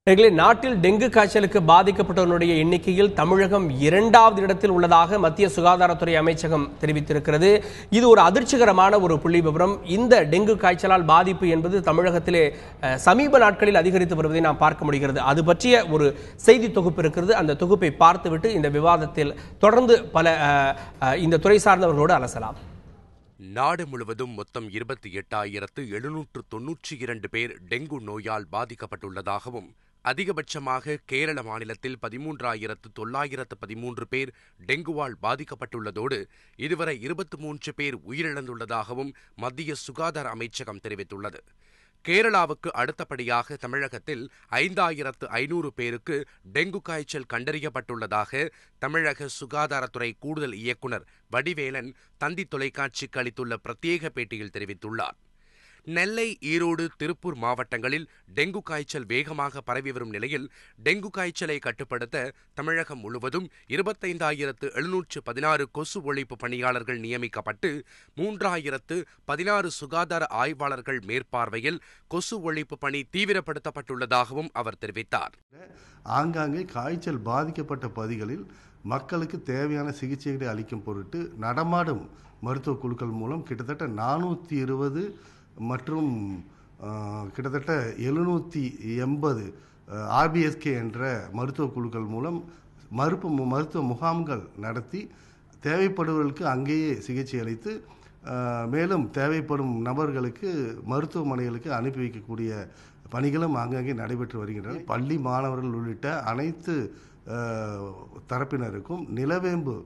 நாட்டில் டெங்கு காய்ச்சலுக்கு பாதிக்கப்பட்டவர்களுடைய எண்ணிக்கையில் தமிழகம் 2வது இடத்தில் உள்ளதாக மத்திய சுகாதாரத்துறை அமைச்சகம் தெரிவித்திருக்கிறது. இது ஒரு அதிர்ச்சிகரமான ஒரு புள்ளிவிவரம். இந்த டெங்கு காய்ச்சலால் பாதிப்பு என்பது தமிழகத்திலே சமீப நாட்களில் அதிகரித்து வருவதை நாம் பார்க்க முடிகிறது. அது பற்றிய ஒரு செய்தி தொகுப்பு இருக்கிறது. அந்த தொகுப்பை பார்த்துவிட்டு இந்த விவாதத்தில் தொடர்ந்து இந்த துறை சார்ந்தவர்களோடு அலசலாம். நாடு முழுவதும் மொத்தம் 28,792 பேர் டெங்கு நோயால் பாதிக்கப்பட்டுள்ளதாகவும், அதிகபட்சமாக கேரள மாநிலத்தில் 13,913 பேர் டெங்குவால் பாதிக்கப்பட்டுள்ளதோடு இதுவரை 23 பேர் உயிரிழந்துள்ளதாகவும் மத்திய சுகாதார அமைச்சகம் தெரிவித்துள்ளது. கேரளாவுக்கு அடுத்தபடியாக தமிழகத்தில் 5,500 பேருக்கு டெங்கு காய்ச்சல் கண்டறியப்பட்டுள்ளதாக தமிழக சுகாதாரத்துறை கூடுதல் இயக்குநர் வடிவேலன் தந்தி தொலைக்காட்சிக்கு அளித்துள்ள பிரத்யேக பேட்டியில் தெரிவித்துள்ளார். நெல்லை, ஈரோடு, திருப்பூர் மாவட்டங்களில் டெங்கு காய்ச்சல் வேகமாக பரவி வரும் நிலையில் டெங்கு காய்ச்சலை கட்டுப்படுத்த தமிழகம் முழுவதும் 25,716 கொசு ஒழிப்பு பணியாளர்கள் நியமிக்கப்பட்டு 3,016 சுகாதார ஆய்வாளர்கள் மேற்பார்வையில் கொசு ஒழிப்பு பணி தீவிரப்படுத்தப்பட்டுள்ளதாகவும் அவர் தெரிவித்தார். ஆங்காங்கே காய்ச்சல் பாதிக்கப்பட்ட பகுதிகளில் மக்களுக்கு தேவையான சிகிச்சைகளை அளிக்கும் பொருட்டு நடமாடும் மருத்துவ குழுக்கள் மூலம் கிட்டத்தட்ட 420 மற்றும் கிட்டத்தட்ட 780 ஆர்பிஎஸ்கே என்ற மருத்துவ குழுக்கள் மூலம் மருத்துவ முகாம்கள் நடத்தி தேவைப்படுவர்களுக்கு அங்கேயே சிகிச்சை அளித்து மேலும் தேவைப்படும் நபர்களுக்கு மருத்துவமனைகளுக்கு அனுப்பி வைக்கக்கூடிய பணிகளும் அங்கங்கே நடைபெற்று வருகின்றன. பள்ளி மாணவர்கள் உள்ளிட்ட அனைத்து தரப்பினருக்கும் நிலவேம்பு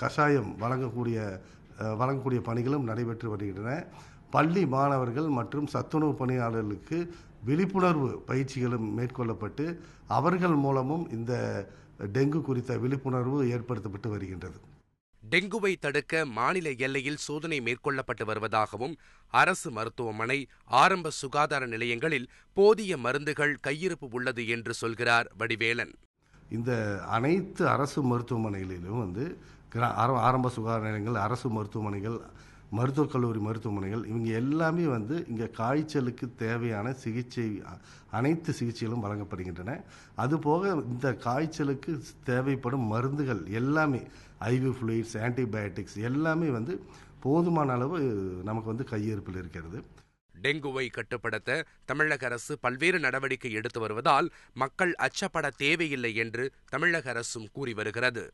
கஷாயம் வழங்கக்கூடிய பணிகளும் நடைபெற்று வருகின்றன. பள்ளி மாணவர்கள் மற்றும் சத்துணவு பணியாளர்களுக்கு விழிப்புணர்வு பயிற்சிகளும் மேற்கொள்ளப்பட்டு அவர்கள் மூலமும் இந்த டெங்கு குறித்த விழிப்புணர்வு ஏற்படுத்தப்பட்டு வருகின்றது. டெங்குவை தடுக்க மாநில எல்லையில் சோதனை மேற்கொள்ளப்பட்டு வருவதாகவும், அரசு மருத்துவமனை, ஆரம்ப சுகாதார நிலையங்களில் போதிய மருந்துகள் கையிருப்பு உள்ளது என்று சொல்கிறார் வடிவேலன். இந்த அனைத்து அரசு மருத்துவமனைகளிலும் ஆரம்ப சுகாதார நிலையங்கள், அரசு மருத்துவமனைகள், மருத்துவக் கல்லூரி மருத்துவமனைகள் இவங்க எல்லாமே இங்கே காய்ச்சலுக்கு தேவையான அனைத்து சிகிச்சைகளும் வழங்கப்படுகின்றன. அதுபோக இந்த காய்ச்சலுக்கு தேவைப்படும் மருந்துகள் எல்லாமே ஐவி ஃப்ளூயிட்ஸ், ஆன்டிபயோட்டிக்ஸ் எல்லாமே போதுமான அளவு நமக்கு கையிருப்பில் இருக்கிறது. டெங்குவை கட்டுப்படுத்த தமிழக அரசு பல்வேறு நடவடிக்கை எடுத்து வருவதால் மக்கள் அச்சப்பட தேவையில்லை என்று தமிழக அரசும் கூறி வருகிறது.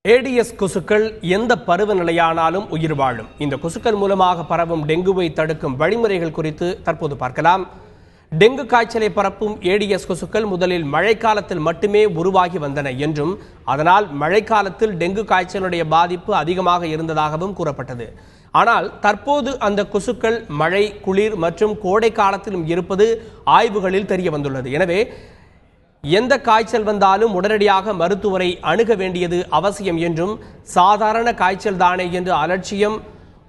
ஏடிஎஸ் கொசுக்கள் எந்த பருவநிலையானாலும் உயிர் வாழும். இந்த கொசுக்கள் மூலமாக பரவும் டெங்குவை தடுக்கும் வழிமுறைகள் குறித்து தற்போது பார்க்கலாம். டெங்கு காய்ச்சலை பரப்பும் ஏடிஎஸ் கொசுக்கள் முதலில் மழைக்காலத்தில் மட்டுமே உருவாகி வந்தன என்றும், அதனால் மழைக்காலத்தில் டெங்கு காய்ச்சலுடைய பாதிப்பு அதிகமாக இருந்ததாகவும் கூறப்பட்டது. ஆனால் தற்போது அந்த கொசுக்கள் மழை, குளிர் மற்றும் கோடை காலத்திலும் இருப்பது ஆய்வுகளில் தெரிய வந்துள்ளது. எனவே எந்த காய்ச்சல் வந்தாலும் உடனடியாக மருத்துவரை அணுக வேண்டியது அவசியம் என்றும், சாதாரண காய்ச்சல் தானே என்று அலட்சியம்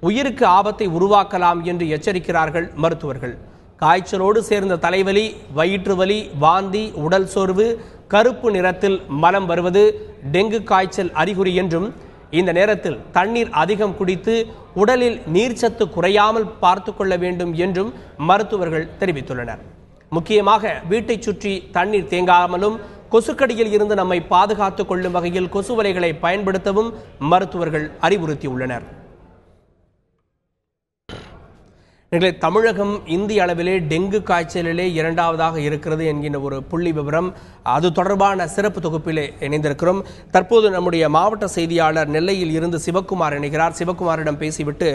உயிருக்கு ஆபத்தை உருவாக்கலாம் என்று எச்சரிக்கிறார்கள் மருத்துவர்கள். காய்ச்சலோடு சேர்ந்த தலைவலி, வயிற்று வலி, வாந்தி, உடல் சோர்வு, கருப்பு நிறத்தில் மலம் வருவது டெங்கு காய்ச்சல் அறிகுறி என்றும், இந்த நேரத்தில் தண்ணீர் அதிகம் குடித்து உடலில் நீர்ச்சத்து குறையாமல் பார்த்து கொள்ள வேண்டும் என்றும் மருத்துவர்கள் தெரிவித்துள்ளனர். முக்கியமாக வீட்டை சுற்றி தண்ணீர் தேங்காமலும் கொசுக்கடியில் இருந்து நம்மை பாதுகாத்துக் கொள்ளும் வகையில் கொசு வலைகளை பயன்படுத்தவும் மருத்துவர்கள் அறிவுறுத்தியுள்ளனர். தமிழகம் இந்திய அளவிலே டெங்கு காய்ச்சலிலே 2வதாக இருக்கிறது என்கின்ற ஒரு புள்ளி விவரம், அது தொடர்பான சிறப்பு தொகுப்பிலே இணைந்திருக்கிறோம். தற்போது நம்முடைய மாவட்ட செய்தியாளர் நெல்லையில் இருந்து சிவக்குமார் இணைகிறார். சிவக்குமாரிடம் பேசிவிட்டு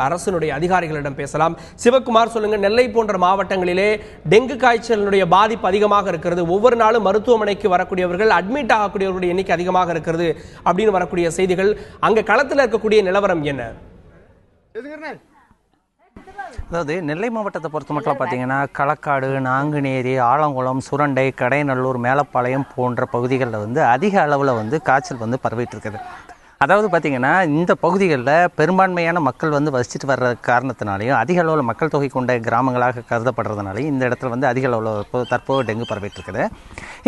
அரசினுடைய அதிகாரிகளிடம் பேசலாம். சிவக்குமார், சொல்லுங்க, நெல்லை போன்ற மாவட்டங்களிலே டெங்கு காய்ச்சலினுடைய பாதிப்பு அதிகமாக இருக்கிறது. ஒவ்வொரு நாளும் மருத்துவமனைக்கு வரக்கூடியவர்கள், அட்மிட் ஆகக்கூடியவர்களுடைய எண்ணிக்கை அதிகமாக இருக்கிறது அப்படின்னு வரக்கூடிய செய்திகள், அங்க களத்தில் இருக்கக்கூடிய நிலவரம் என்ன? அதாவது நெல்லை மாவட்டத்தை பொறுத்த மட்டும் பார்த்தீங்கன்னா களக்காடு, நாங்குநேரி, ஆலங்குளம், சுரண்டை, கடைநல்லூர், மேலப்பாளையம் போன்ற பகுதிகளில் அதிக அளவில் காய்ச்சல் பரவிட்டு இருக்குது. அதாவது பார்த்திங்கன்னா இந்த பகுதிகளில் பெரும்பான்மையான மக்கள் வந்து வசிச்சுட்டு வர்ற காரணத்தினாலையும் அதிக அளவில் மக்கள் தொகை கொண்ட கிராமங்களாக கருதப்படுறதுனாலையும் இந்த இடத்துல வந்து அதிக அளவில் தற்போது டெங்கு பரவிட்டு இருக்குது.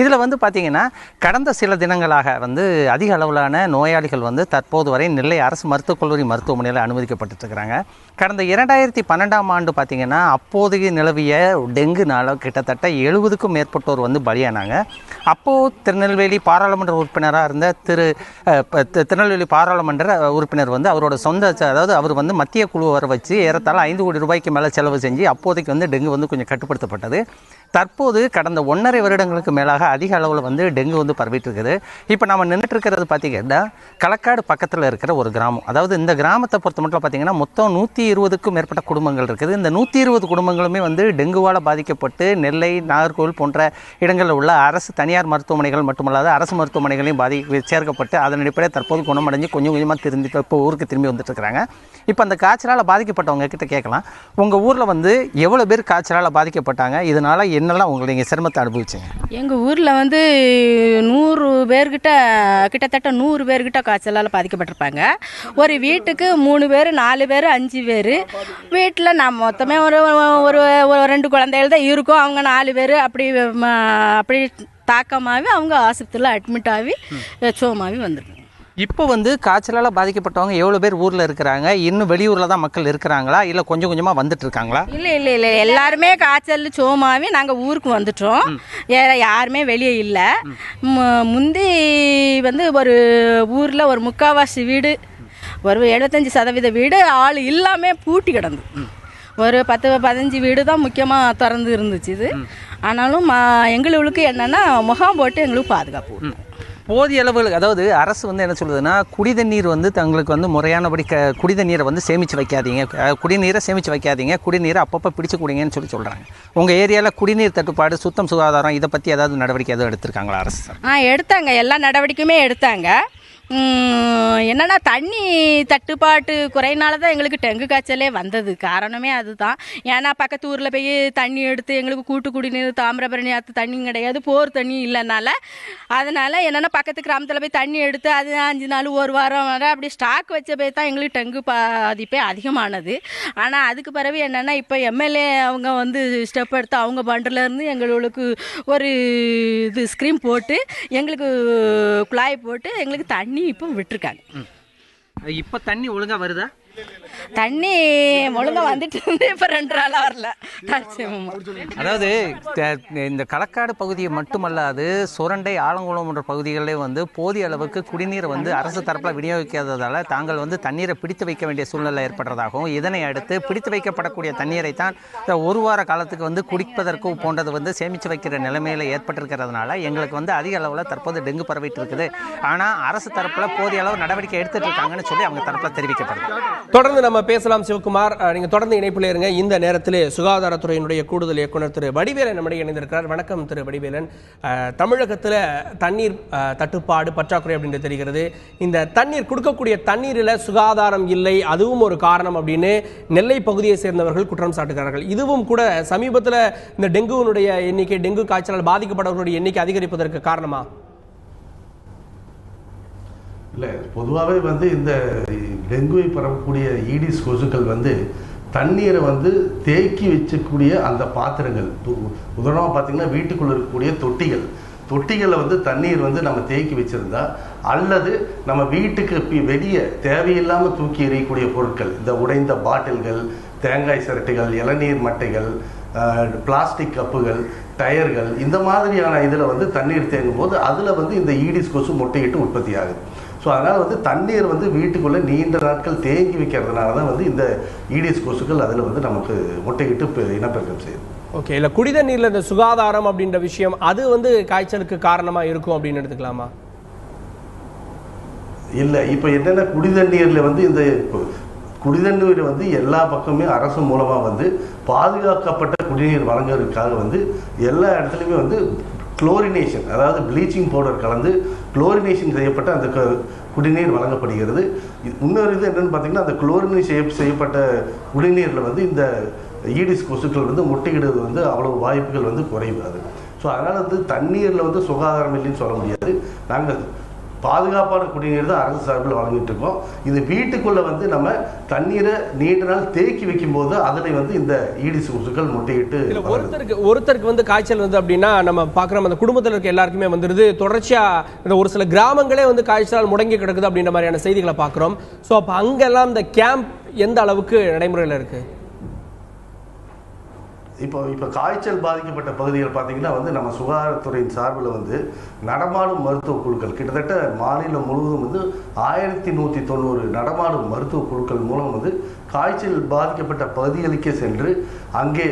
இதில் வந்து பார்த்திங்கன்னா கடந்த சில தினங்களாக வந்து அதிக அளவிலான நோயாளிகள் வந்து தற்போது வரை நெல்லை அரசு மருத்துவக் கல்லூரி மருத்துவமனையில் அனுமதிக்கப்பட்டு இருக்கிறாங்க. கடந்த 2012ஆம் ஆண்டு பார்த்திங்கன்னா அப்போதைய நிலவிய டெங்குனால கிட்டத்தட்ட 70க்கும் மேற்பட்டோர் வந்து பலியானாங்க. அப்போது திருநெல்வேலி பாராளுமன்ற உறுப்பினராக இருந்த திருநெல்வேலி பாராளுமன்ற உறுப்பினர் வந்து அவரோட அதாவது அவர் வந்து மத்திய குழு வர வச்சு ஏறத்தாழ 5 கோடி ரூபாய்க்கு மேலே செலவு செஞ்சு அப்போதைக்கு வந்து டெங்கு வந்து கொஞ்சம் கட்டுப்படுத்தப்பட்டது. தற்போது கடந்த 1.5 வருடங்களுக்கு மேலாக அதிக அளவில் வந்து டெங்கு வந்து பரவிட்டு இருக்குது. இப்போ நம்ம நின்றுட்டு இருக்கிறது பார்த்திங்கன்னா களக்காடு பக்கத்தில் இருக்கிற ஒரு கிராமம். அதாவது இந்த கிராமத்தை பொறுத்த மட்டும் பார்த்திங்கன்னா மொத்தம் 120க்கும் மேற்பட்ட குடும்பங்கள் இருக்குது. இந்த 120 குடும்பங்களுமே வந்து டெங்குவால் பாதிக்கப்பட்டு நெல்லை, நாகர்கோவில் போன்ற இடங்களில் உள்ள அரசு தனியார் மருத்துவமனைகள் மட்டுமல்லாத அரசு மருத்துவமனைகளையும் சேர்க்கப்பட்டு அதன் அடிப்படையில் தற்போது குணமடைஞ்சு கொஞ்சம் கொஞ்சமாக இப்போ ஊருக்கு திரும்பி வந்துட்டு இருக்கிறாங்க. இப்போ அந்த காய்ச்சலால் பாதிக்கப்பட்டவங்க கிட்ட கேட்கலாம், உங்கள் ஊரில் வந்து எவ்வளோ பேர் காய்ச்சலால் பாதிக்கப்பட்டாங்க, இதனால் என்னெல்லாம் உங்களுக்கு நீங்கள் சிரமத்தை அனுபவிச்சிங்க? எங்கள் ஊரில் வந்து 100 பேர்கிட்ட கிட்டத்தட்ட 100 பேர்கிட்ட காய்ச்சலால் பாதிக்கப்பட்டிருப்பாங்க. ஒரு வீட்டுக்கு 3 பேர், 4 பேர், 5 பேர். வீட்டில் நான் மொத்தமே ஒரு 2 குழந்தைகள் தான் இருக்கும். அவங்க 4 பேர் அப்படி தாக்கமாகி அவங்க ஆஸ்பத்திரியில் அட்மிட் ஆகி சோமாகி வந்துருக்காங்க. இப்போ வந்து காய்ச்சலால் பாதிக்கப்பட்டவங்க எவ்வளோ பேர் ஊரில் இருக்கிறாங்க? இன்னும் வெளியூரில் தான் மக்கள் இருக்கிறாங்களா, இல்லை கொஞ்சம் கொஞ்சமாக வந்துட்டு இருக்காங்களா? இல்லை எல்லாருமே காய்ச்சல் சோமாவி நாங்கள் ஊருக்கு வந்துட்டோம். யாருமே வெளியே இல்லை. முந்தி வந்து ஒரு ஊரில் ஒரு 3/4 வீடு, ஒரு 75% வீடு ஆள் இல்லாமல் பூட்டி கிடந்து, ஒரு 10-15 வீடு தான் முக்கியமாக திறந்து இருந்துச்சு. இது ஆனாலும் எங்களுக்கு என்னென்னா முகாம் போட்டு எங்களுக்கு பாதுகாப்பு போதிய அளவில். அதாவது அரசு வந்து என்ன சொல்லுதுன்னா, குடி தண்ணீர் வந்து தங்களுக்கு வந்து முறையானபடி குடிதண்ணீரை வந்து சேமித்து வைக்காதீங்க, குடிநீரை சேமித்து வைக்காதீங்க, குடிநீரை அப்பப்போ பிடிச்சு குடிங்கன்னு சொல்கிறாங்க. உங்கள் ஏரியாவில் குடிநீர் தட்டுப்பாடு, சுத்தம், சுகாதாரம் இதை பற்றி ஏதாவது நடவடிக்கை எதுவும் எடுத்திருக்காங்களா அரசு? எடுத்தாங்க, எல்லா நடவடிக்கையுமே எடுத்தாங்க. என்னன்னா தண்ணி தட்டுப்பாட்டு குறையினால தான் எங்களுக்கு டெங்கு காய்ச்சலே வந்தது. காரணமே அதுதான். ஏன்னா பக்கத்து ஊரில் போய் தண்ணி எடுத்து எங்களுக்கு கூட்டு குடிநீர் தாமிரபரணி ஆற்று தண்ணியும் கிடையாது, போர் தண்ணி இல்லைனால அதனால் என்னென்னா பக்கத்து கிராமத்தில் போய் தண்ணி எடுத்து அது 5 நாள் 1 வாரம் வர அப்படி ஸ்டாக் வச்ச போய் தான் எங்களுக்கு டெங்கு பாதிப்பே அதிகமானது. ஆனால் அதுக்கு பிறகு என்னென்னா இப்போ எம்எல்ஏ அவங்க வந்து ஸ்டெப் எடுத்து அவங்க பண்டிலேருந்து எங்களுக்கு ஒரு ஸ்க்ரீம் போட்டு எங்களுக்கு குழாய் போட்டு எங்களுக்கு தண்ணி இப்போ விட்டுருக்காங்க. இப்போ தண்ணி ஒழுங்கா வருதா? தண்ணி ஒழுங்கா வந்துட்டு இருந்து இப்போ 2 நாளாக வரல. அதாவது இந்த களக்காடு பகுதியை மட்டுமல்லாது சுரண்டை, ஆலங்குளம் போன்ற பகுதிகளிலே வந்து போதிய அளவுக்கு குடிநீரை வந்து அரசு தரப்பில் விநியோகிக்காததால் தாங்கள் வந்து தண்ணீரை பிடித்து வைக்க வேண்டிய சூழ்நிலை ஏற்படுறதாகவும், இதனை அடுத்து பிடித்து வைக்கப்படக்கூடிய தண்ணீரை தான் 1 வார காலத்துக்கு வந்து குடிப்பதற்கு போன்றது வந்து சேமித்து வைக்கிற நிலைமையில் ஏற்பட்டிருக்கிறதுனால எங்களுக்கு வந்து அதிக அளவில் தற்போது டெங்கு பரவிட்டு இருக்குது. ஆனால் அரசு தரப்பில் போதிய அளவு நடவடிக்கை எடுத்துட்டு இருக்காங்கன்னு சொல்லி அவங்க தரப்பில் தெரிவிக்கப்படுது. தொடர்ந்து நம்ம பேசலாம். சிவகுமார், நீங்க தொடர்ந்து இணைப்பில் இருங்க. இந்த நேரத்தில் சுகாதாரத்துறையினுடைய கூடுதல் இயக்குனர் திரு வடிவேலன் நம்முடைய இணைந்திருக்கிறார். வணக்கம் திரு வடிவேலன். தமிழகத்தில் தண்ணீர் தட்டுப்பாடு, பற்றாக்குறை அப்படின்னு தெரிகிறது. இந்த தண்ணீர் கொடுக்கக்கூடிய தண்ணீரில் சுகாதாரம் இல்லை, அதுவும் ஒரு காரணம் அப்படின்னு நெல்லை பகுதியை சேர்ந்தவர்கள் குற்றம் சாட்டுகிறார்கள். இதுவும் கூட சமீபத்தில் இந்த டெங்குனுடைய எண்ணிக்கை, டெங்கு காய்ச்சலால் பாதிக்கப்பட்டவர்களுடைய எண்ணிக்கை அதிகரிப்பதற்கு காரணமா? இல்லை, பொதுவாகவே வந்து இந்த டெங்குவை பரவக்கூடிய ஈடிஸ் கொசுக்கள் வந்து தண்ணீரை வந்து தேக்கி வச்சக்கூடிய அந்த பாத்திரங்கள், உதாரணமாக பார்த்திங்கன்னா வீட்டுக்குள்ளே இருக்கக்கூடிய தொட்டிகளில் வந்து தண்ணீர் வந்து நம்ம தேக்கி வச்சுருந்தா, அல்லது நம்ம வீட்டுக்கு வெளியே தேவையில்லாமல் தூக்கி எறியக்கூடிய பொருட்கள், இந்த உடைந்த பாட்டில்கள், தேங்காய் சிரட்டைகள், இளநீர் மட்டைகள், பிளாஸ்டிக் கப்புகள், டயர்கள், இந்த மாதிரியான இதில் வந்து தண்ணீர் தேங்கும் போது அதில் வந்து இந்த ஈடிஸ் கொசு முட்டையிட்டு உற்பத்தி ஆகுது. ஸோ அதனால் வந்து தண்ணீர் வந்து வீட்டுக்குள்ளே நீண்ட நாட்கள் தேங்கி வைக்கிறதுனால தான் வந்து இந்த ஈடிஸ் கொசுக்கள் அதில் வந்து நமக்கு முட்டையிட்டு இனப்பெருக்கம் செய்யுது. ஓகே, இல்லை குடிதண்ணீரில் இந்த சுகாதாரம் அப்படின்ற விஷயம் அது வந்து காய்ச்சலுக்கு காரணமாக இருக்கும் அப்படின்னு எடுத்துக்கலாமா? இல்லை, இப்போ என்னென்ன குடிதண்ணீரில் வந்து இந்த குடிதண்ணீர் வந்து எல்லா பக்கமே அரசு மூலமாக வந்து பாதுகாக்கப்பட்ட குடிநீர் வழங்குறதுக்காக வந்து எல்லா இடத்துலையுமே வந்து குளோரினேஷன், அதாவது ப்ளீச்சிங் பவுடர் கலந்து குளோரினேஷன் செய்யப்பட்ட அந்த குடிநீர் வழங்கப்படுகிறது. இன்னொரு இது என்னென்னு பார்த்தீங்கன்னா, அந்த குளோரினேஷன் செய்யப்பட்ட குடிநீரில் வந்து இந்த ஈடிஸ் கொசுக்கள் வந்து முட்டையிடுவது வந்து அவ்வளோ வாய்ப்புகள் வந்து குறைவாது. ஸோ அதனால் வந்து தண்ணீரில் வந்து சுகாதாரம் இல்லைன்னு சொல்ல முடியாது. நாங்கள் பாதுகாப்பான குடிநீர் தான் அரசு சார்பில் வழங்கிட்டு இருக்கோம். இது வீட்டுக்குள்ளே வந்து நம்ம தண்ணீரை நீண்ட நாள் தேக்கி வைக்கும் போது அதில் வந்து இந்த ஈடிஸ் கொசுக்கள் முட்டையிட்டு ஒருத்தருக்கு வந்து காய்ச்சல் வந்து அப்படின்னா நம்ம பார்க்குறோம், அந்த குடும்பத்தில் இருக்க எல்லாருக்குமே வந்துடுது. தொடர்ச்சியாக இந்த ஒரு சில கிராமங்களே வந்து காய்ச்சலால் முடங்கி கிடக்குது அப்படின்ற மாதிரியான செய்திகளை பார்க்குறோம். ஸோ அப்போ அங்கெல்லாம் இந்த கேம்ப் எந்த அளவுக்கு நடைமுறையில் இருக்குது? இப்போ காய்ச்சல் பாதிக்கப்பட்ட பகுதிகள் பார்த்தீங்கன்னா வந்து நம்ம சுகாதாரத்துறையின் சார்பில் வந்து நடமாடும் மருத்துவ குழுக்கள் கிட்டத்தட்ட மாநிலம் முழுவதும் வந்து 1190 நடமாடும் மருத்துவ குழுக்கள் மூலம் வந்து காய்ச்சல் பாதிக்கப்பட்ட பகுதிகளுக்கே சென்று அங்கே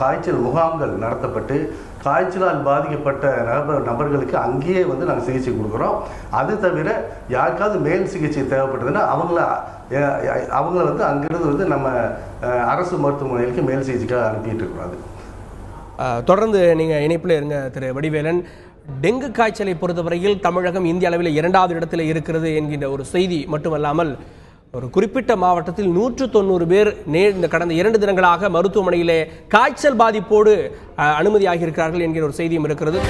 காய்ச்சல் முகாம்கள் நடத்தப்பட்டு காய்ச்சலால் பாதிக்கப்பட்ட நபர்களுக்கு அங்கேயே வந்து நாங்கள் சிகிச்சை கொடுக்குறோம். அது தவிர யாருக்காவது மேல் சிகிச்சை தேவைப்பட்டதுன்னா அவங்கள வந்து அங்கிருந்து வந்து நம்ம அரசு மருத்துவமனைகளுக்கு மேல் சிகிச்சைக்காக அனுப்பிட்டு இருக்கிறோம். தொடர்ந்து நீங்கள் இணைப்பில் இருங்க திரு வடிவேலன். டெங்கு காய்ச்சலை பொறுத்தவரையில் தமிழகம் இந்திய அளவில் 2வது இடத்தில் இருக்கிறது என்கின்ற ஒரு செய்தி மட்டுமல்லாமல் ஒரு குறிப்பிட்ட மாவட்டத்தில் 190 பேர் இந்த கடந்த 2 தினங்களாக மருத்துவமனையிலே காய்ச்சல் பாதிப்போடு அனுமதியாகியிருக்கிறார்கள் என்கிற ஒரு செய்தியும் இருக்கிறது.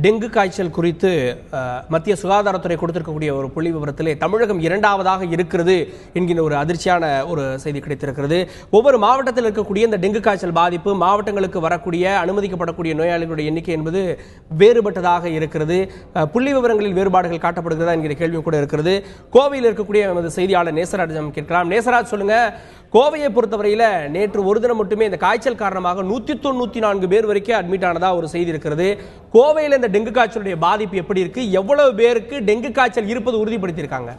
டெங்கு காய்ச்சல் குறித்து மத்திய சுகாதாரத்துறை கொடுத்திருக்கக்கூடிய ஒரு புள்ளி விவரத்திலே தமிழகம் 2வதாக இருக்கிறது என்கிற ஒரு அதிர்ச்சியான ஒரு செய்தி கிடைத்திருக்கிறது. ஒவ்வொரு மாவட்டத்தில் இருக்கக்கூடிய இந்த டெங்கு காய்ச்சல் பாதிப்பு, மாவட்டங்களுக்கு வரக்கூடிய அனுமதிக்கப்படக்கூடிய நோயாளிகளுடைய எண்ணிக்கை என்பது வேறுபட்டதாக இருக்கிறது. புள்ளி விவரங்களில் வேறுபாடுகள் காட்டப்படுகிறதா என்கிற கேள்வியும் கூட இருக்கிறது. கோவையில் இருக்கக்கூடிய நமது செய்தியாளர் நேசராஜ் கேட்கலாம். நேசராஜ், சொல்லுங்க, கோவையை பொறுத்தவரையில நேற்று ஒரு தினம் மட்டுமே இந்த காய்ச்சல் காரணமாக 194 பேர் வரைக்கும் அட்மிட் ஆனதா ஒரு செய்தி இருக்கிறது. கோவையில் இந்த டெங்கு காய்ச்சலுடைய பாதிப்பு எப்படி இருக்கு? எவ்வளவு பேருக்கு டெங்கு காய்ச்சல் இருப்பது உறுதிப்படுத்தியிருக்காங்க?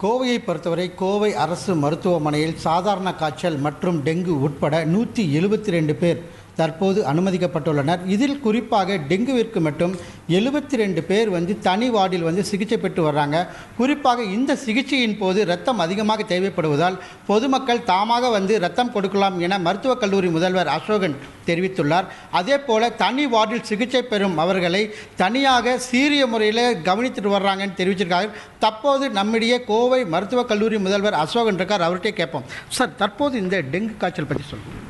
கோவையை பொறுத்தவரை கோவை அரசு மருத்துவமனையில் சாதாரண காய்ச்சல் மற்றும் டெங்கு உட்பட 172 பேர் தற்போது அனுமதிக்கப்பட்டுள்ளனர். இதில் குறிப்பாக டெங்குவிற்கு மட்டும் 72 பேர் தனி வார்டில் சிகிச்சை பெற்று வர்றாங்க. குறிப்பாக இந்த சிகிச்சையின் போது ரத்தம் அதிகமாக தேவைப்படுவதால் பொதுமக்கள் தாமாக ரத்தம் கொடுக்கலாம் என மருத்துவக் கல்லூரி முதல்வர் அசோகன் தெரிவித்துள்ளார். அதே போல தனி வார்டில் சிகிச்சை பெறும் அவர்களை தனியாக சீரிய முறையில் கவனித்துட்டு வர்றாங்கன்னு தெரிவிச்சிருக்காங்க. தற்போது நம்மிடையே கோவை மருத்துவக் கல்லூரி முதல்வர் அசோகன் இருக்கார், அவர்கிட்டே கேட்போம். சார், தற்போது இந்த டெங்கு காய்ச்சல் பற்றி சொல்லுங்கள்.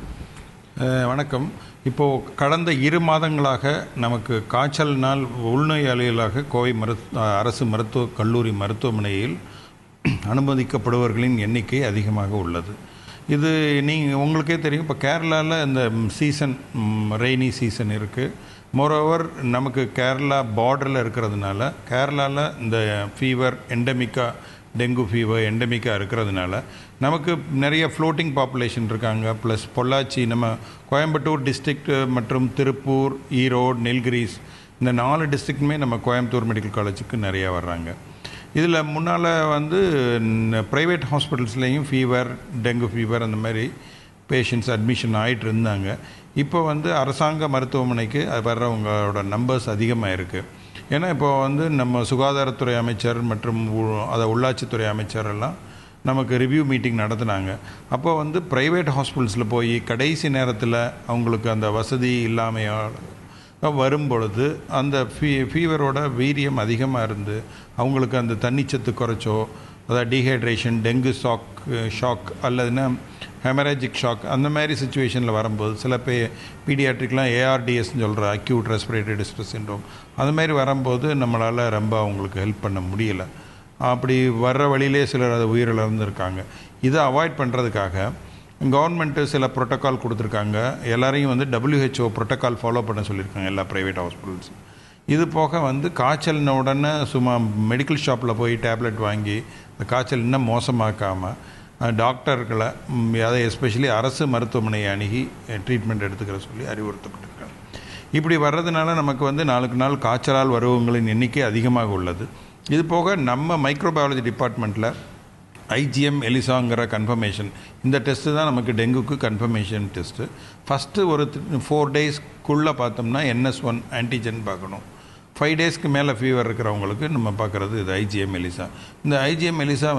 வணக்கம். இப்போது கடந்த 2 மாதங்களாக நமக்கு காய்ச்சலினால் உள்நோயாளிகளாக கோவை அரசு மருத்துவக் கல்லூரி மருத்துவமனையில் அனுமதிக்கப்படுபவர்களின் எண்ணிக்கை அதிகமாக உள்ளது. இது உங்களுக்கே தெரியும், இப்போ கேரளாவில் இந்த சீசன் ரெய்னி சீசன் இருக்குது. மோரோவர் நமக்கு கேரளா பார்டரில் இருக்கிறதுனால கேரளாவில் இந்த ஃபீவர் டெங்கு ஃபீவர் எண்டமிக்காக இருக்கிறதுனால நமக்கு நிறைய ஃப்ளோட்டிங் பாப்புலேஷன் இருக்காங்க. ப்ளஸ் பொள்ளாச்சி, நம்ம கோயம்புத்தூர் டிஸ்ட்ரிக்ட் மற்றும் திருப்பூர், ஈரோடு, நீலகிரிஸ், இந்த 4 டிஸ்ட்ரிக்ட்டுமே நம்ம கோயம்புத்தூர் மெடிக்கல் காலேஜுக்கு நிறையா வர்றாங்க. இதில் முன்னால் ப்ரைவேட் ஹாஸ்பிட்டல்ஸ்லேயும் டெங்கு ஃபீவர் அந்த மாதிரி பேஷண்ட்ஸ் அட்மிஷன் ஆகிட்டு இருந்தாங்க. இப்போ அரசாங்க மருத்துவமனைக்கு வர்றவங்களோட நம்பர்ஸ் அதிகமாக இருக்குது. ஏன்னா இப்போ நம்ம சுகாதாரத்துறை அமைச்சர் மற்றும் உள்ளாட்சித்துறை அமைச்சர் எல்லாம் நமக்கு ரிவ்யூ மீட்டிங் நடத்தினாங்க. அப்போ ப்ரைவேட் ஹாஸ்பிட்டல்ஸில் போய் கடைசி நேரத்தில் அவங்களுக்கு அந்த வசதி இல்லாமல் வரும்பொழுது அந்த ஃபீவரோட வீரியம் அதிகமாக இருந்து அவங்களுக்கு அந்த தண்ணிச்சத்து குறைச்சோ, அதாவது டீஹைட்ரேஷன், டெங்கு ஷாக் அல்லதுன்னா ஹெமரேஜிக் ஷாக், அந்த மாதிரி சுச்சுவேஷனில் வரும்போது சில பீடியாட்ரிக்லாம் ARDSன்னு சொல்கிற அக்யூட் ரெஸ்பிரேட்டரி டிஸ்ட்ரெஸ் சிண்ட்ரோம், அது மாதிரி வரும்போது நம்மளால் ரொம்ப அவங்களுக்கு ஹெல்ப் பண்ண முடியலை. அப்படி வர்ற வழியிலே சிலர் அதை உயிரிழந்திருக்காங்க. இதை அவாய்ட் பண்ணுறதுக்காக கவர்மெண்ட்டு சில ப்ரோட்டோக்கால் கொடுத்துருக்காங்க. எல்லாரையும் WHO ப்ரோட்டோக்கால் ஃபாலோ பண்ண சொல்லியிருக்காங்க எல்லா ப்ரைவேட் ஹாஸ்பிட்டல்ஸும். இது போக காய்ச்சல்ன உடனே சும்மா மெடிக்கல் ஷாப்பில் போய் டேப்லெட் வாங்கி இந்த காய்ச்சல் இன்னும் மோசமாக்காமல் டாக்டர்களை, அதை எஸ்பெஷலி அரசு மருத்துவமனையை அணுகி ட்ரீட்மெண்ட் எடுத்துக்கிற சொல்லி அறிவுறுத்தப்பட்டிருக்காங்க. இப்படி வர்றதுனால நமக்கு நாளுக்கு நாள் காய்ச்சலால் வருவங்களின் எண்ணிக்கை அதிகமாக உள்ளது. இது போக நம்ம மைக்ரோபயாலஜி டிபார்ட்மெண்ட்டில் IgM எலிசாங்கிற கன்ஃபர்மேஷன், இந்த டெஸ்ட்டு தான் நமக்கு டெங்குக்கு கன்ஃபர்மேஷன் டெஸ்ட்டு. ஃபஸ்ட்டு ஒரு 4 டேஸ்க்குள்ளே பார்த்தோம்னா NS1 ஆன்டிஜன் பார்க்கணும். 5 டேஸ்க்கு மேலே ஃபீவர் இருக்கிறவங்களுக்கு நம்ம பார்க்குறது இது IgM எலிசா. இந்த IgM எலிசா